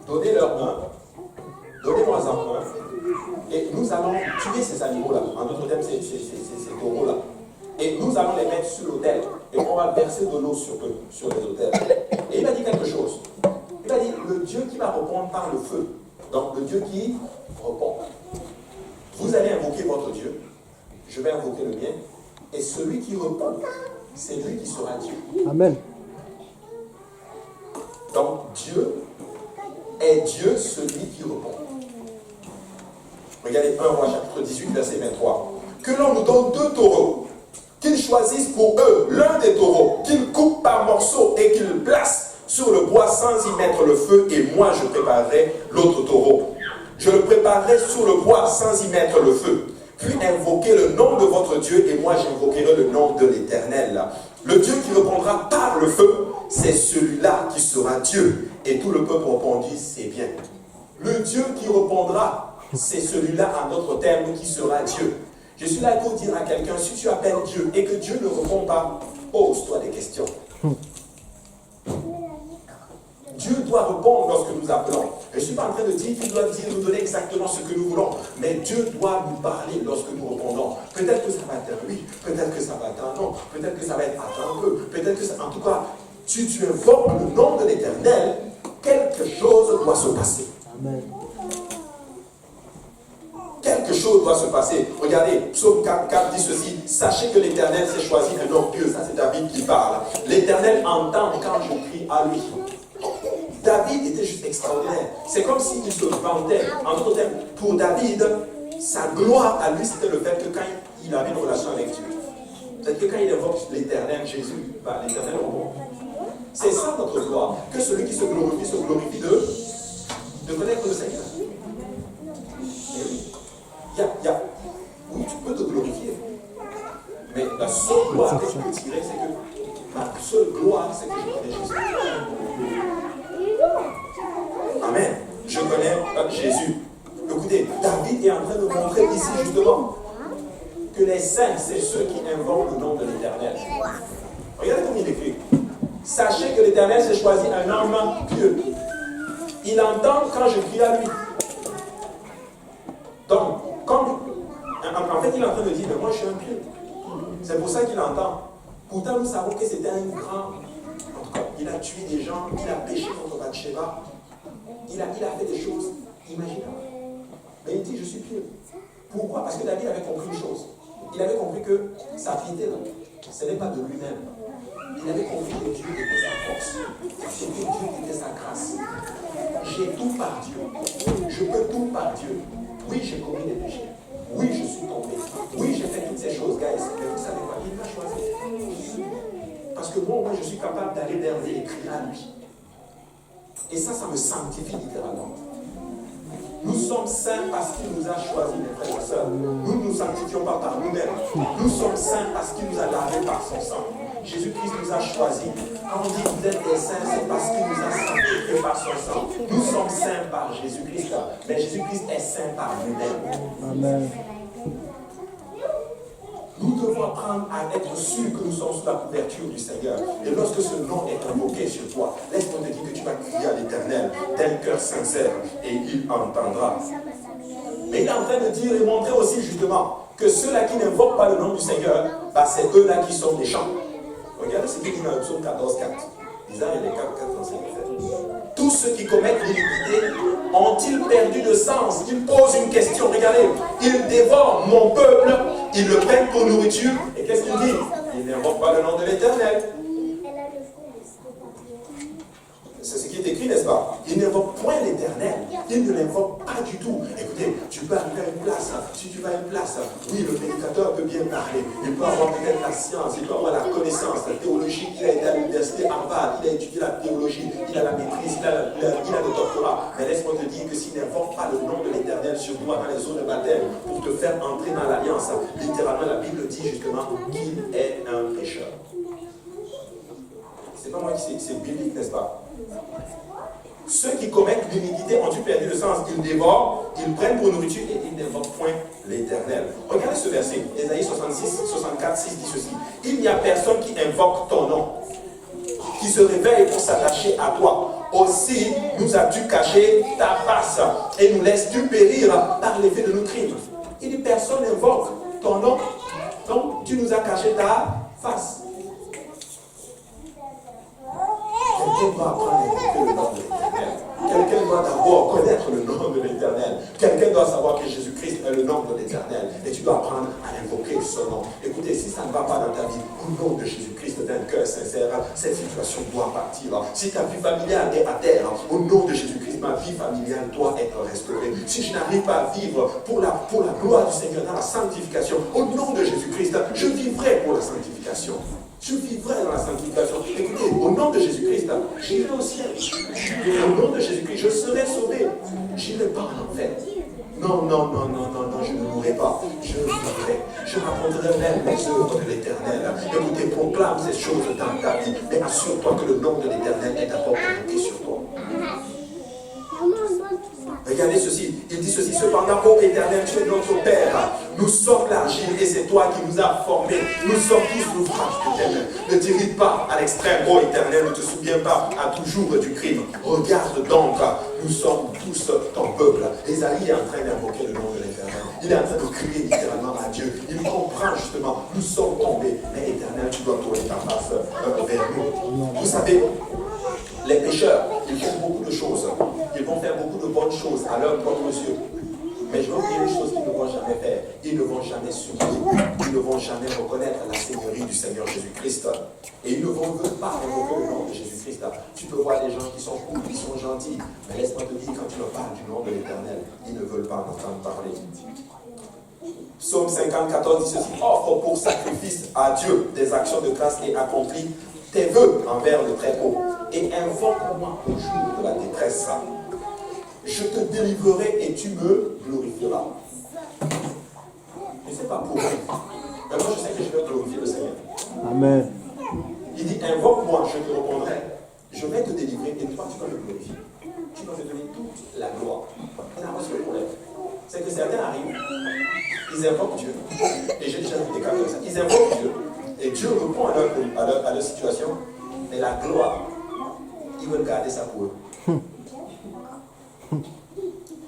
donnez-leur un, donnez-moi-en un, et nous allons tuer ces animaux-là. En d'autres termes, ces taureaux-là. Et nous allons les mettre sur l'autel. Et on va verser de l'eau sur eux, sur les autels. Et il a dit quelque chose. Il a dit, le Dieu qui va répondre par le feu. Donc, le Dieu qui répond. Vous allez invoquer votre Dieu. Je vais invoquer le mien. Et celui qui répond, c'est lui qui sera Dieu. Amen. Donc, Dieu est Dieu, celui qui répond. Regardez 1 Roi chapitre 18, verset 23. Que l'on nous donne 2 taureaux, qu'ils choisissent pour eux l'un des taureaux, qu'ils coupent par morceaux et qu'ils placent sur le bois sans y mettre le feu, et moi je préparerai l'autre taureau. Je le préparerai sur le bois sans y mettre le feu. Puis invoquez le nom de votre Dieu, et moi j'invoquerai le nom de l'Éternel. Le Dieu qui répondra par le feu, c'est celui-là qui sera Dieu. Et tout le peuple répondit, c'est bien. Le Dieu qui répondra, c'est celui-là, en d'autres termes, qui sera Dieu. Je suis là pour dire à quelqu'un, si tu appelles Dieu et que Dieu ne répond pas, pose-toi des questions. Dieu doit répondre lorsque nous appelons. Je ne suis pas en train de dire qu'il doit nous donner exactement ce que nous voulons, mais Dieu doit nous parler lorsque nous répondons. Peut-être que ça va être un oui, peut-être que ça va être un non, peut-être que ça va être attends un peu, peut-être que ça... En tout cas, si tu invoques le nom de l'Éternel, quelque chose doit se passer. Amen. Quelque chose doit se passer. Regardez, Psaume 4 dit ceci, sachez que l'Éternel s'est choisi un homme pieux. Ça c'est David qui parle. L'Éternel entend quand je crie à lui. David était juste extraordinaire. C'est comme s'il se vantait. En d'autres termes, pour David, sa gloire à lui, c'était le fait que quand il avait une relation avec Dieu. C'est-à-dire que quand il invoque l'Éternel, Jésus, l'Éternel au monde. C'est ça notre gloire. Que celui qui se glorifie de connaître le Seigneur. Et oui. Oui, tu peux te glorifier. Mais la seule gloire que je peux tirer, c'est que ma seule gloire, c'est que je connais Jésus. Amen. Je connais Jésus. Écoutez, David est en train de montrer ici justement que les saints, c'est ceux qui invoquent le nom de l'Éternel. Regardez comme il écrit. Sachez que l'Éternel s'est choisi un homme pieux. Il entend quand je crie à lui. Donc, fait, il est en train de dire, mais moi je suis impieux. C'est pour ça qu'il entend. Pourtant, nous savons que c'était un grand. En tout cas, il a tué des gens, il a péché contre Bathsheba. Il a fait des choses imaginables. Mais il dit, je suis pieux. Pourquoi? Parce que David avait compris une chose. Il avait compris que sa piété, là, ce n'est pas de lui-même. Il avait compris que Dieu était sa force. C'était Dieu qui était sa grâce. J'ai tout par Dieu. Je peux tout par Dieu. Oui, j'ai commis des péchés. Oui, je suis tombé. Oui, j'ai fait toutes ces choses, guys. Mais vous savez quoi? Il m'a choisi. Parce que moi, je suis capable d'aller vers lui et crier à lui. Et ça me sanctifie littéralement. Nous sommes saints parce qu'il nous a choisis, mes frères et sœurs. Nous ne nous sanctifions pas par nous-mêmes. Nous sommes saints parce qu'il nous a lavés par son sang. Jésus-Christ nous a choisis. Quand on dit que vous êtes des saints, c'est parce qu'il nous a sanctifiés par son sang. Nous sommes saints par Jésus-Christ. Mais Jésus-Christ est saint par lui-même. Amen. Nous devons apprendre à être sûrs que nous sommes sous la couverture du Seigneur. Et lorsque ce nom est invoqué sur toi, laisse-moi te dire que tu vas crier à l'Éternel d'un cœur sincère et il entendra. Mais il est en train de dire et montrer aussi justement que ceux-là qui n'invoquent pas le nom du Seigneur, c'est eux-là qui sont méchants. Regardez ce qu'il dit dans le psaume 14, 4. Isaiah, il est 4, 4, 5, 7. Tous ceux qui commettent l'iniquité ont-ils perdu de sens? Ils posent une question. Regardez, ils dévorent mon peuple, ils le prennent pour nourriture. Et qu'est-ce qu'ils disent? Ils n'invoquent pas le nom de l'Éternel. C'est ce qui est écrit, n'est-ce pas? Ils n'invoquent point l'Éternel. Ils ne l'invoquent pas du tout. Écoutez, tu peux arriver à une place. Si tu vas à une place, oui, le prédicateur peut bien parler. Il peut avoir peut-être la science, il peut avoir la connaissance, la théologie. Il a été à l'université Harvard, il a étudié la théologie, il a la maîtrise, il a le doctorat. Mais laisse-moi te dire que s'il n'invoque pas le nom de l'Éternel sur toi dans les eaux de baptême pour te faire entrer dans l'alliance, littéralement, la Bible dit justement qu'il est un pécheur. C'est pas moi qui sais, c'est biblique, n'est-ce pas? Ceux qui commettent l'iniquité ont-ils perdu le sens? Ils dévorent, ils prennent pour nourriture et ils n'invoquent point l'Éternel. Regardez ce verset, Ésaïe 64, 6 dit ceci. Il n'y a personne qui invoque ton nom, qui se réveille pour s'attacher à toi. Aussi nous as-tu caché ta face et nous laisses-tu périr par l'effet de nos crimes. Il dit personne n'invoque ton nom, donc tu nous as caché ta face. Quelqu'un doit apprendre à invoquer le nom de l'Éternel. Quelqu'un doit d'abord connaître le nom de l'Éternel. Quelqu'un doit savoir que Jésus-Christ est le nom de l'Éternel. Et tu dois apprendre à invoquer son nom. Écoutez, si ça ne va pas dans ta vie, au nom de Jésus-Christ, d'un cœur sincère, cette situation doit partir. Si ta vie familiale est à terre, au nom de Jésus-Christ, ma vie familiale doit être restaurée. Si je n'arrive pas à vivre pour la gloire du Seigneur dans la sanctification, au nom de Jésus-Christ, je vivrai pour la sanctification. Je vivrai dans la sanctification. Écoutez, au nom de Jésus-Christ, j'irai au ciel. Au nom de Jésus-Christ, je serai sauvé. Je n'irai pas en enfer. Non, je ne mourrai pas. Je vivrai. Je raconterai même les œuvres de l'Éternel. Écoutez, proclame ces choses dans ta vie, mais assure-toi que le nom de l'Éternel est d'abord invoqué sur toi. Regardez ceci, il dit ceci, cependant, ô Éternel, tu es notre Père, nous sommes l'argile et c'est toi qui nous as formés, nous sommes tous l'ouvrage de tes mains. Ne t'irrite pas à l'extrême, ô Éternel, ne te souviens pas à toujours du crime. Regarde donc, nous sommes tous ton peuple. Ésaïe est en train d'invoquer le nom de l'Éternel. Il est en train de crier littéralement à Dieu. Il comprend justement, nous sommes tombés, mais Éternel, tu dois tourner ta face vers nous. Vous savez, les pécheurs, ils font beaucoup de choses. Ils vont faire beaucoup de bonnes choses à leur propre yeux. Mais je veux vous dire une chose qu'ils ne vont jamais faire. Ils ne vont jamais s'oublier. Ils ne vont jamais reconnaître la Seigneurie du Seigneur Jésus-Christ. Et ils ne vont pas invoquer le nom de Jésus-Christ. Tu peux voir des gens qui sont cool, qui sont gentils. Mais laisse-moi te dire, quand tu leur parles du nom de l'Éternel, ils ne veulent pas en entendre parler. Psaume 54 dit ceci. Offre pour sacrifice à Dieu des actions de grâce et accomplis tes vœux envers le Très-Haut. Et invoque-moi au jour de la détresse. Je te délivrerai et tu me glorifieras. Je ne sais pas pour vous. Mais moi, je sais que je vais glorifier le Seigneur. Amen. Il dit, invoque-moi, je te répondrai. Je vais te délivrer et toi, tu vas me glorifier. Tu vas me donner toute la gloire. C'est un seul problème. C'est que certains arrivent, ils invoquent Dieu. Et j'ai déjà vu des cas comme ça. Ils invoquent Dieu. Et Dieu répond à leur situation. Mais la gloire, ils veulent garder ça pour eux.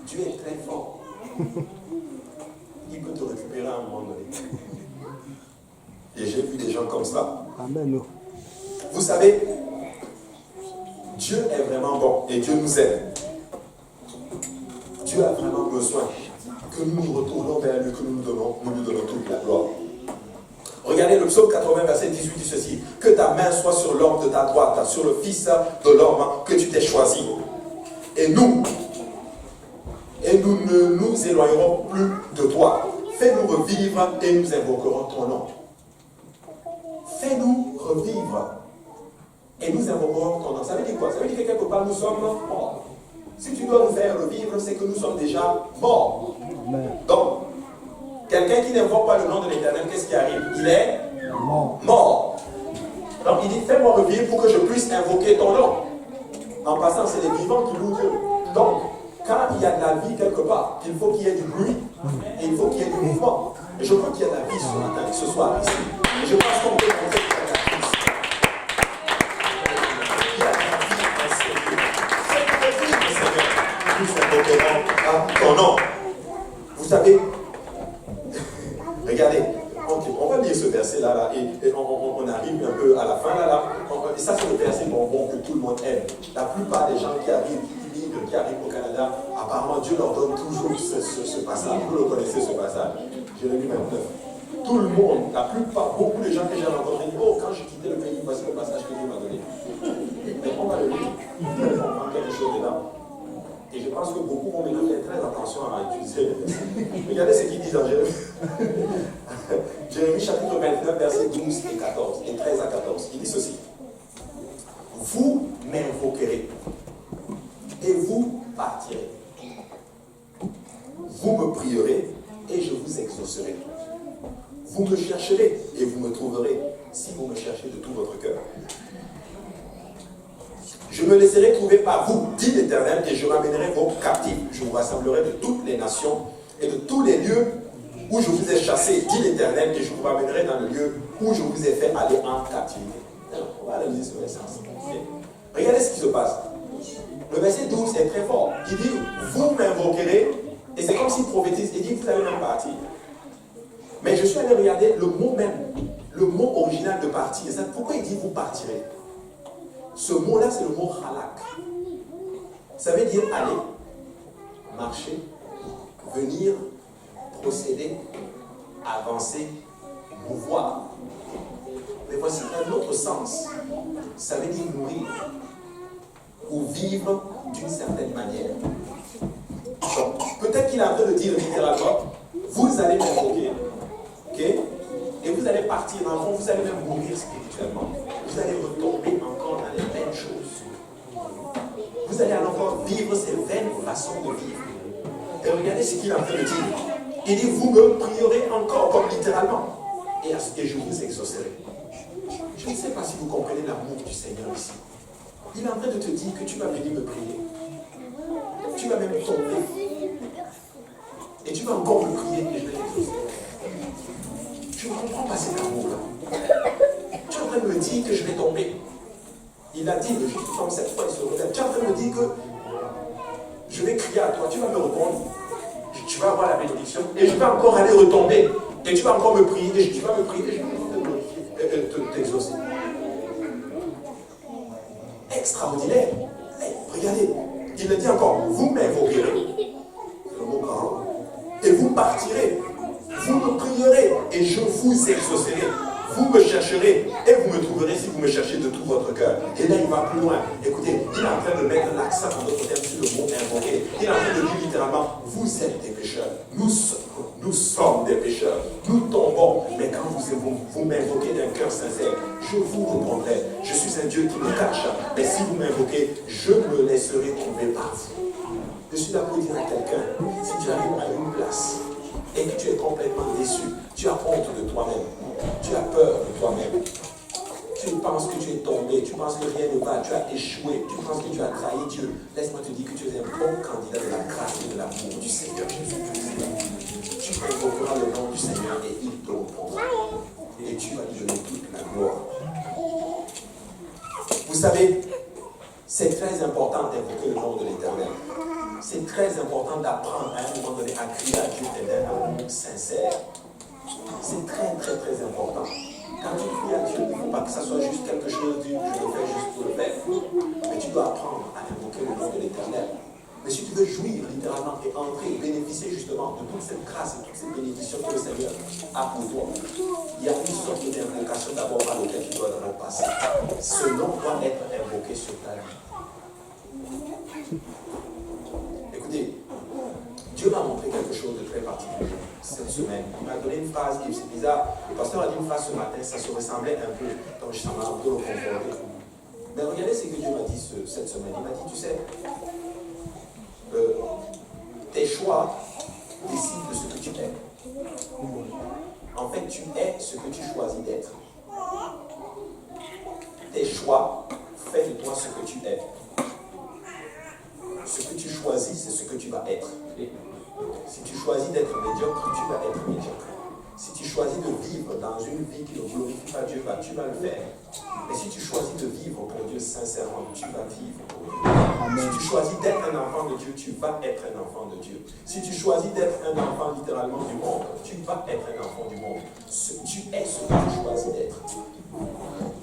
Dieu est très fort. Il peut te récupérer à un moment donné. Et j'ai vu des gens comme ça. Amen. Vous savez, Dieu est vraiment bon et Dieu nous aime. Dieu a vraiment besoin que nous nous retournons vers lui, que nous lui donnons toute la gloire. Regardez le psaume 80, verset 18 dit ceci: que ta main soit sur l'homme de ta droite, sur le fils de l'homme que tu t'es choisi. Et nous ne nous éloignerons plus de toi. Fais-nous revivre et nous invoquerons ton nom. Fais-nous revivre et nous invoquerons ton nom. Ça veut dire quoi? Ça veut dire que quelque part nous sommes morts. Si tu dois nous faire revivre, c'est que nous sommes déjà morts. Donc, quelqu'un qui n'invoque pas le nom de l'Éternel, qu'est-ce qui arrive? Il est mort. Donc il dit: fais-moi revivre pour que je puisse invoquer ton nom. En passant, c'est les vivants qui louent Dieu. Donc, quand il y a de la vie quelque part, il faut qu'il y ait du bruit et il faut qu'il y ait du mouvement. Et je crois qu'il y a de la vie ce matin, ce soir ici. Et je pense qu'on peut montrer qu'il y a de la vie ici. Il y a de la vie en Seigneur. Fais-nous revivre, Seigneur. Nous invoquerons ton nom. Vous savez, regardez, on va lire ce verset-là, et on arrive un peu à la fin, et ça c'est le verset bonbon que tout le monde aime. La plupart des gens qui arrivent au Canada, apparemment Dieu leur donne toujours ce passage. Vous le connaissez, ce passage. Jérémie 29. Tout le monde, la plupart, beaucoup de gens que j'ai rencontrés disent: oh, quand j'ai quitté le pays, voici le passage que Dieu m'a donné. Mais on va le lire. On prend quelque chose dedans. Et je pense que beaucoup vont maintenant faire très attention à utiliser les versets. Regardez ce qu'il dit dans Jérémie. Jérémie chapitre 29, versets 12 et 14, et 13 à 14. Il dit ceci: vous m'invoquerez et vous partirez. Vous me prierez et je vous exaucerai. Vous me chercherez et vous me trouverez si vous me cherchez de tout votre cœur. Je me laisserai trouver par vous, dit l'Éternel, et je ramènerai vos captifs. Je vous rassemblerai de toutes les nations et de tous les lieux où je vous ai chassés, dit l'Éternel, et je vous ramènerai dans le lieu où je vous ai fait aller en captivité. Alors, on va analyser ce verset. Regardez ce qui se passe. Le verset 12 est très fort. Il dit: vous m'invoquerez, et c'est comme s'il prophétise. Il dit: vous allez même partir. Mais je suis allé regarder le mot même, le mot original de partir. Pourquoi il dit vous partirez? Ce mot-là, c'est le mot halak. Ça veut dire aller, marcher, venir, procéder, avancer, mouvoir. Mais voici un autre sens. Ça veut dire mourir ou vivre d'une certaine manière. Donc, peut-être qu'il est en train de dire littéralement: vous allez m'invoquer, ok? Et vous allez partir dans le fond, vous allez même mourir spirituellement. Vous allez retomber encore dans les mêmes choses. Vous allez encore vivre ces vaines façons de vivre. Et regardez ce qu'il est en train de dire. Il dit: vous me prierez encore, comme littéralement, et je vous exaucerai. Je ne sais pas si vous comprenez l'amour du Seigneur ici. Il est en train de te dire que tu vas venir me prier. Tu vas même tomber. Et tu vas encore me prier et je vais t'exaucer. Je ne comprends pas cet amour-là. Tu es en train de me dire que je vais tomber. Il a dit, le juste comme cette fois, il se relève. Tu es en train de me dire que je vais crier à toi, tu vas me répondre. Tu vas avoir la bénédiction et je vais encore aller retomber. Et tu vas encore me prier, et tu vas me prier, et je vais encore te glorifier, t'exaucer. Extraordinaire. Hey, regardez, il a dit encore: vous m'invoquerez. C'est le mot parole. Et vous partirez. Vous me prierez et je vous exaucerai. Vous me chercherez et vous me trouverez si vous me cherchez de tout votre cœur. Et là, il va plus loin. Écoutez, il est en train de mettre l'accent en notre terme sur le mot invoquer. Il est en train de dire littéralement: vous êtes des pécheurs. Nous sommes des pécheurs. Nous tombons. Mais quand vous m'invoquez d'un cœur sincère, je vous répondrai. Je suis un Dieu qui me cache. Mais si vous m'invoquez, je me laisserai trouver par vous. Je suis là pour dire à quelqu'un: si tu arrives à une place et que tu es complètement déçu, tu as honte de toi-même, tu as peur de toi-même, tu penses que tu es tombé, tu penses que rien ne va, tu as échoué, tu penses que tu as trahi Dieu, laisse-moi te dire que tu es un bon candidat de la grâce et de l'amour du Seigneur Jésus-Christ. Tu invoqueras le nom du Seigneur et il te répondra. Et tu vas lui donner toute la gloire. Vous savez, c'est très important d'invoquer le nom de l'Éternel. C'est très important d'apprendre à un moment donné à crier à Dieu d'un amour sincère. C'est très, très, très important. Quand tu cries à Dieu, il ne faut pas que ça soit juste quelque chose du je le fais juste pour le faire. Mais tu dois apprendre à invoquer le nom de l'Éternel. Mais si tu veux jouir littéralement et entrer, bénéficier justement de toute cette grâce et toutes ces bénédictions que le Seigneur a pour toi, il y a une sorte d'invocation d'abord à laquelle tu dois repasser. Ce nom doit être invoqué sur ta vie. Écoutez, Dieu m'a montré quelque chose de très particulier cette semaine. Il m'a donné une phrase qui c'est bizarre. Le pasteur a dit une phrase ce matin, ça se ressemblait un peu, donc ça m'a un peu reconforté. Mais regardez ce que Dieu m'a dit cette semaine. Il m'a dit, tu sais, tes choix décident de ce que tu es. En fait, tu es ce que tu choisis d'être. Tes choix font de toi ce que tu es. Ce que tu choisis, c'est ce que tu vas être. Si tu choisis d'être médiocre, tu vas être médiocre. Si tu choisis de vivre dans une vie qui ne glorifie pas Dieu, tu vas le faire. Mais si tu choisis de vivre pour Dieu sincèrement, tu vas vivre pour Dieu. Si tu choisis d'être un enfant de Dieu, tu vas être un enfant de Dieu. Si tu choisis d'être un enfant littéralement du monde, tu vas être un enfant du monde. Tu es ce que tu choisis d'être.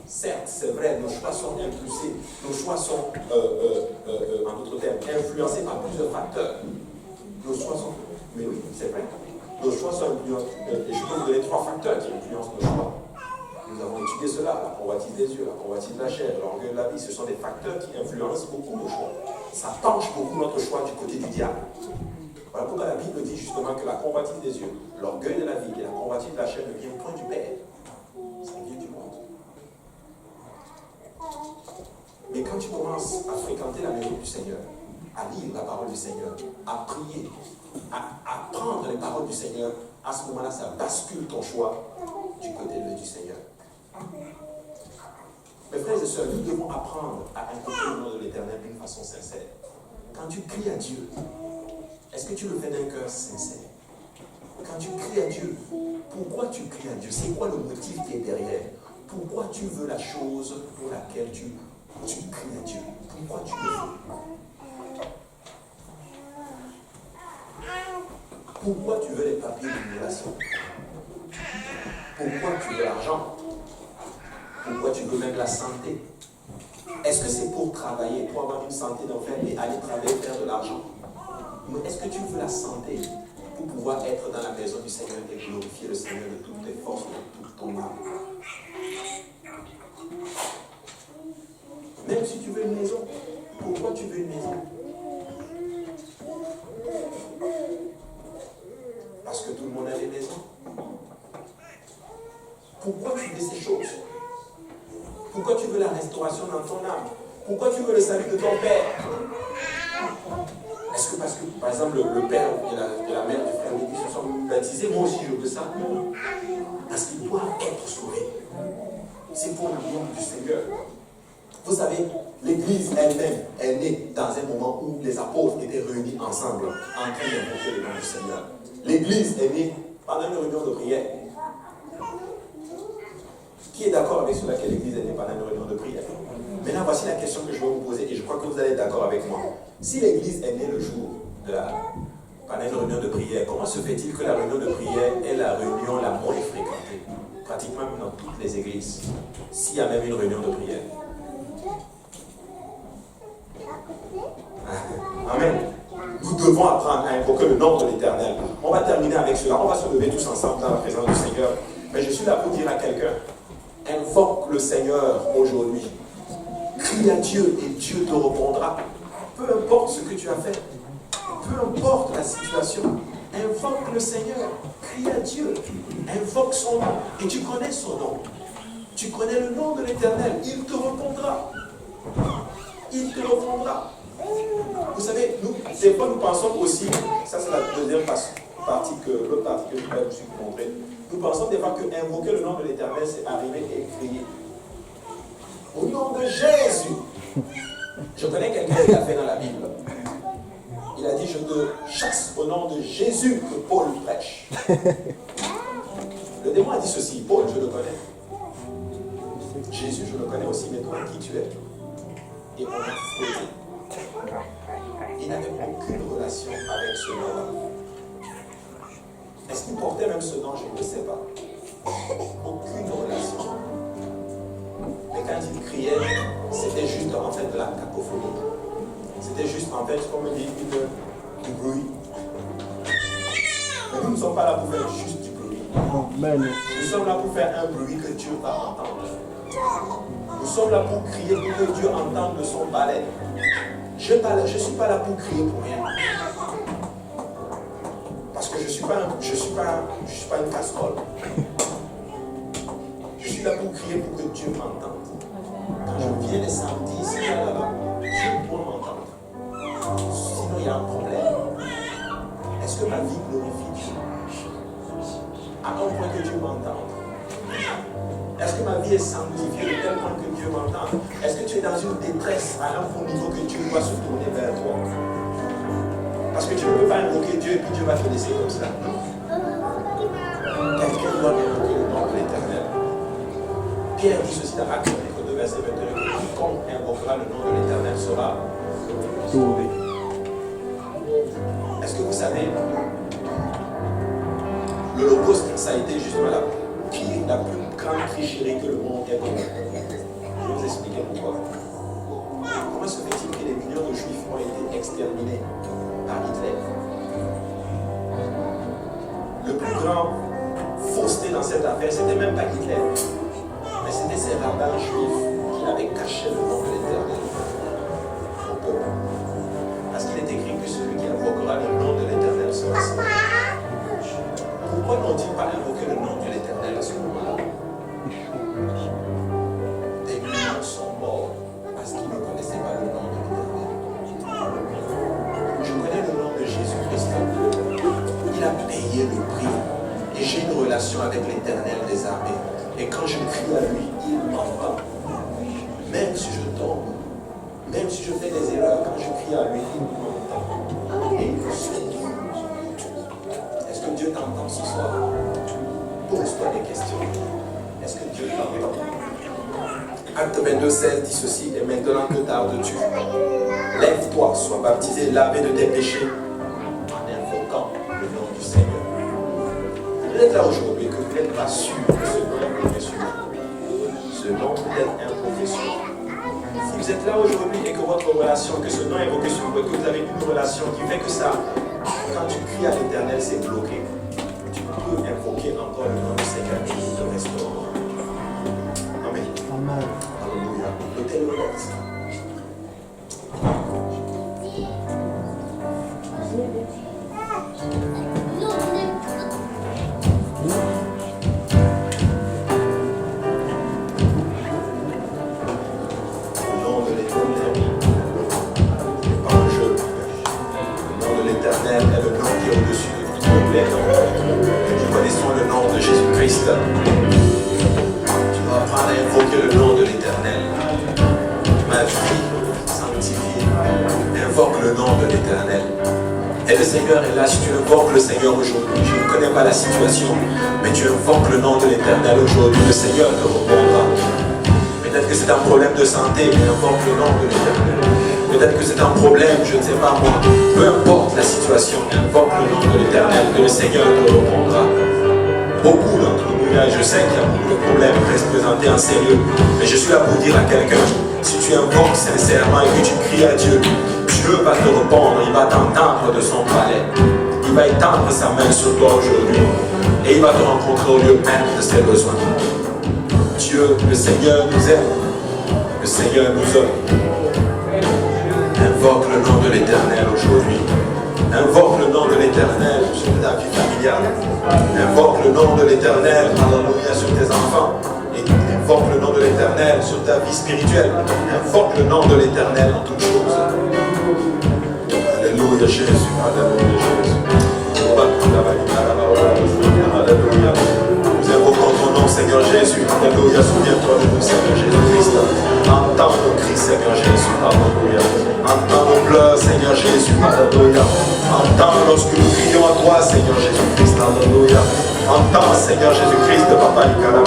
Certes, c'est vrai, nos choix sont impulsés, nos choix sont, en d'autres termes, influencés par plusieurs facteurs. Nos choix sont... Mais oui, c'est vrai. Nos choix sont influencés. Et je peux vous donner 3 facteurs qui influencent nos choix. Nous avons étudié cela, la convoitise des yeux, la convoitise de la chair, l'orgueil de la vie. Ce sont des facteurs qui influencent beaucoup nos choix. Ça penche beaucoup notre choix du côté du diable. Voilà pourquoi la Bible dit justement que la convoitise des yeux, l'orgueil de la vie et la convoitise de la chair ne vient point du Père. Ça vient du monde. Mais quand tu commences à fréquenter la maison du Seigneur, à lire la parole du Seigneur, à prier, à prendre les paroles du Seigneur, à ce moment-là, ça bascule ton choix du côté du Seigneur. Mes frères et sœurs, nous devons apprendre à invoquer le nom de l'Éternel d'une façon sincère. Quand tu cries à Dieu, est-ce que tu le fais d'un cœur sincère? Quand tu cries à Dieu, pourquoi tu cries à Dieu? C'est quoi le motif qui est derrière? Pourquoi tu veux la chose pour laquelle tu cries à Dieu? Pourquoi tu le veux? Pourquoi tu veux les papiers d'immigration? Pourquoi tu veux l'argent? Pourquoi tu veux même la santé? Est-ce que c'est pour travailler, pour avoir une santé d'enfer et aller travailler, faire de l'argent? Mais est-ce que tu veux la santé pour pouvoir être dans la maison du Seigneur et glorifier le Seigneur de toutes tes forces, de toute ton âme? Même si tu veux une maison, pourquoi tu veux une maison? Parce que tout le monde a des maisons. Pourquoi tu veux ces choses? Pourquoi tu veux la restauration dans ton âme? Pourquoi tu veux le salut de ton père? Est-ce que parce que, par exemple, le père et la mère du frère Mehdi se sont baptisés, moi aussi je veux ça? Non. Parce qu'ils doivent être sauvés. C'est pour le nom du Seigneur. Vous savez, l'Église elle-même est née dans un moment où les apôtres étaient réunis ensemble, en train d'invoquer le nom du Seigneur. L'Église est née pendant une réunion de prière. Qui est d'accord avec cela que l'Église est née pendant une réunion de prière? Maintenant, voici la question que je vais vous poser, et je crois que vous allez être d'accord avec moi. Si l'Église est née le jour pendant une réunion de prière, comment se fait-il que la réunion de prière est la réunion la moins fréquentée, pratiquement dans toutes les églises, s'il y a même une réunion de prière? Amen. Nous devons apprendre à invoquer le nom de l'Éternel. On va terminer avec cela. On va se lever tous ensemble dans la présence du Seigneur. Mais je suis là pour dire à quelqu'un, invoque le Seigneur aujourd'hui. Crie à Dieu et Dieu te répondra. Peu importe ce que tu as fait, peu importe la situation, invoque le Seigneur. Crie à Dieu. Invoque son nom. Et tu connais son nom. Tu connais le nom de l'Éternel. Il te répondra. Il te répondra. Vous savez, des fois nous pensons aussi, ça c'est la deuxième partie que l'autre partie que je vais vous montrer. Nous pensons des fois que invoquer le nom de l'Éternel, c'est arriver et crier. Au nom de Jésus. Je connais quelqu'un qui l'a fait dans la Bible. Il a dit, je te chasse au nom de Jésus que Paul prêche. Le démon a dit ceci, Paul, je le connais. Jésus, je le connais aussi, mais toi, qui tu es? Et on a frotté. Il n'avait aucune relation avec ce nom-là. Est-ce qu'il portait même ce nom? Je ne sais pas. Aucune relation. Mais quand il criait, c'était juste en fait de la cacophonie. C'était juste en fait, comme on dit, du bruit. Mais nous ne sommes pas là pour faire juste du bruit. Amen. Nous sommes là pour faire un bruit que Dieu va entendre. Nous sommes là pour crier pour que Dieu entende de son palais. Je ne suis pas là pour crier pour rien. Parce que je ne suis pas une casserole. Je suis là pour crier pour que Dieu m'entende. Quand je viens les samedis, ici, là-bas, Dieu doit m'entendre. Sinon, il y a un problème. Est-ce que ma vie glorifie Dieu? À un point que Dieu m'entende. Est-ce que ma vie est sanctifiée de tel point que Dieu m'entende? Est-ce que tu es dans une détresse à un bon niveau que Dieu doit se tourner vers toi? Parce que tu ne peux pas invoquer Dieu et puis Dieu va te laisser comme ça. Quelqu'un doit invoquer le nom de l'Éternel. Pierre dit ceci dans Actes 2, verset 21. Quiconque invoquera le nom de l'Éternel sera sauvé. Est-ce que vous savez, l'Holocauste, ça a été justement la plus grande tricherie que le monde ait connue. Je vais vous expliquer pourquoi. Comment se fait-il que les millions de Juifs ont été exterminés par Hitler? Le plus grand fausseté dans cette affaire, c'était même pas Hitler, mais c'était ces rabbins juifs qui avaient caché le nom de l'Éternel au peuple. Parce qu'il est écrit que celui qui invoquera le nom de l'Éternel sera sauvé. Pourquoi n'ont-ils pas invoqué le nom de l'Éternel à ce moment-là? Des millions sont morts parce qu'ils ne connaissaient pas le nom de l'Éternel. Je connais le nom de Jésus-Christ. Il a payé le prix. Et j'ai une relation avec l'Éternel des armées. Et quand je crie à lui, il m'entend. Même si je tombe, même si je fais des erreurs, quand je crie à lui, il m'entend. Et il me sauve. Est-ce que Dieu t'entend ce soir? Pose-toi des questions. Est-ce que Dieu t'entend? Acte 22, 16 dit ceci. Et maintenant que tardes-tu? Lève-toi, sois baptisé, lavé de tes péchés, en invoquant le nom du Seigneur. Vous êtes là aujourd'hui que vous n'êtes pas sûr que ce nom est invoqué sur vous. Ce nom peut être invoqué sur vous. Si vous êtes là aujourd'hui et que votre relation, que ce nom est invoqué sur vous, et que vous avez une relation qui fait que ça, quand tu cries à l'Éternel, c'est bloqué, tu peux invoquer encore le nom du Seigneur et il te restaure. Amen. Amen. Alléluia. Notez le texte. Est le nom qui est au-dessus de tous les noms. Nous connaissons le nom de Jésus-Christ. Tu dois apprendre à invoquer le nom de l'Éternel. Ma vie sanctifie. Invoque le nom de l'Éternel. Et le Seigneur est là. Si tu invoques le Seigneur aujourd'hui, je ne connais pas la situation, mais tu invoques le nom de l'Éternel aujourd'hui, le Seigneur te répondra. Peut-être que c'est un problème de santé, mais invoque le nom de l'Éternel. Peut-être que c'est un problème, je ne sais pas moi. Peu importe la situation, invoque le nom de l'Éternel, que le Seigneur te répondra. Beaucoup d'entre nous, là, je sais qu'il y a beaucoup de problèmes qui se présenter en ces lieux, mais je suis là pour dire à quelqu'un, si tu invoques sincèrement et que tu cries à Dieu, Dieu va te répondre, il va t'entendre de son palais. Il va étendre sa main sur toi aujourd'hui et il va te rencontrer au lieu même de ses besoins. Dieu, le Seigneur nous aime, le Seigneur nous aime. Invoque le nom de l'Éternel aujourd'hui. Invoque le nom de l'Éternel sur ta vie familiale. Invoque le nom de l'Éternel, alléluia, sur tes enfants. Et invoque le nom de l'Éternel sur ta vie spirituelle. Invoque le nom de l'Éternel en toutes choses. Alléluia Jésus, alléluia Jésus. Alléluia. Nous invoquons ton nom, Seigneur Jésus. Alléluia, souviens-toi de nous, Seigneur Jésus-Christ. Entends nos cris, Seigneur Jésus. Alléluia. Entends nos pleurs, Seigneur Jésus. Alléluia. Entends lorsque nous crions à toi, Seigneur Jésus-Christ. Alléluia. Entends, Seigneur Jésus-Christ, Papa, aide-nous,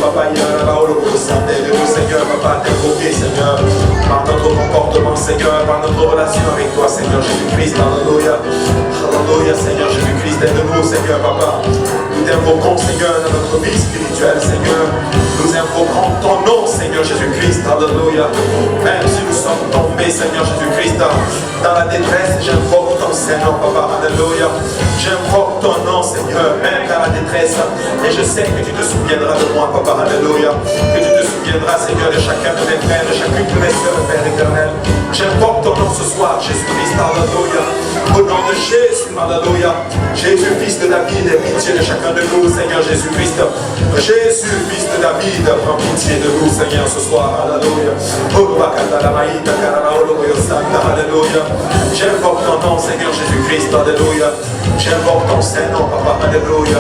Papa, aide-nous, Seigneur, Papa, à t'invoquer, Seigneur, par notre comportement, Seigneur, par notre relation avec toi, Seigneur Jésus-Christ. Alléluia. Alléluia, Seigneur Jésus-Christ, aide-nous, Seigneur, Papa. Nous t'invoquons, Seigneur, dans notre vie spirituelle, Seigneur. Nous invoquons ton nom, Seigneur Jésus-Christ. Alléluia. Même si nous sommes tombés, Seigneur Jésus-Christ, dans la détresse, j'invoque ton Seigneur, Papa. Alléluia. J'invoque ton nom, Seigneur, même dans la détresse. Et je sais que tu te souviendras de moi, Papa. Alléluia. Que tu te souviendras, Seigneur, de chacun de mes frères, de chacune de mes soeurs, Père éternel. J'invoque ton nom ce soir, Jésus-Christ. Alléluia. Au nom de Jésus, Alléluia. Jésus, fils de David, aie pitié de chacun de nous, Seigneur Jésus-Christ. Jésus, fils de David, prends pitié de nous, Seigneur, ce soir. Alléluia. Alléluia. J'invoque ton nom, Seigneur Jésus-Christ. Alléluia. J'invoque ton Saint-Nom, Papa. Alléluia.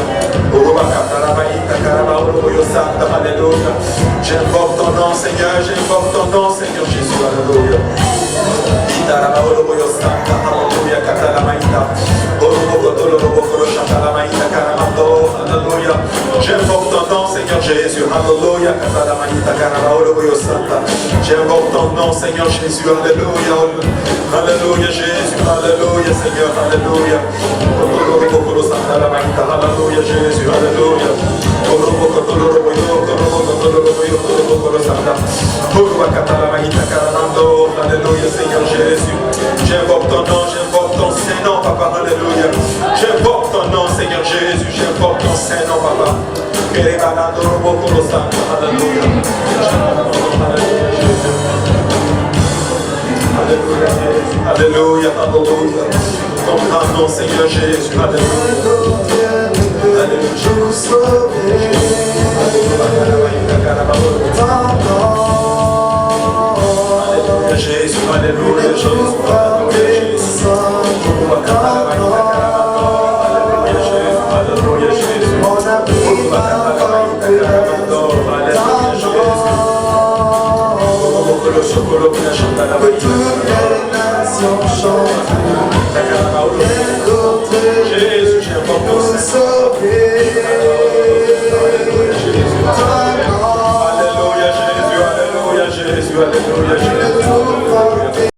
Alléluia. J'invoque ton nom, Seigneur. J'invoque ton nom, Seigneur Jésus. Alléluia. J'invoque ton nom, Seigneur Jésus. Alléluia. J'invoque ton nom, Seigneur Jésus. Alléluia. Alléluia, Jésus. Alléluia, Seigneur. Alléluia. Alléluia, Jésus. Alléluia. Alléluia, Seigneur Jésus. J'invoque ton nom, j'invoque ton Saint-Nom, Papa. Alléluia. J'invoque ton nom, Seigneur Jésus. J'invoque ton Saint-Nom, Papa. Alléluia. Alléluia, Alléluia, Alléluia. Ton grand nom, Seigneur Jésus. Alléluia. Alléluia, Jésus. Alléluia, Jésus.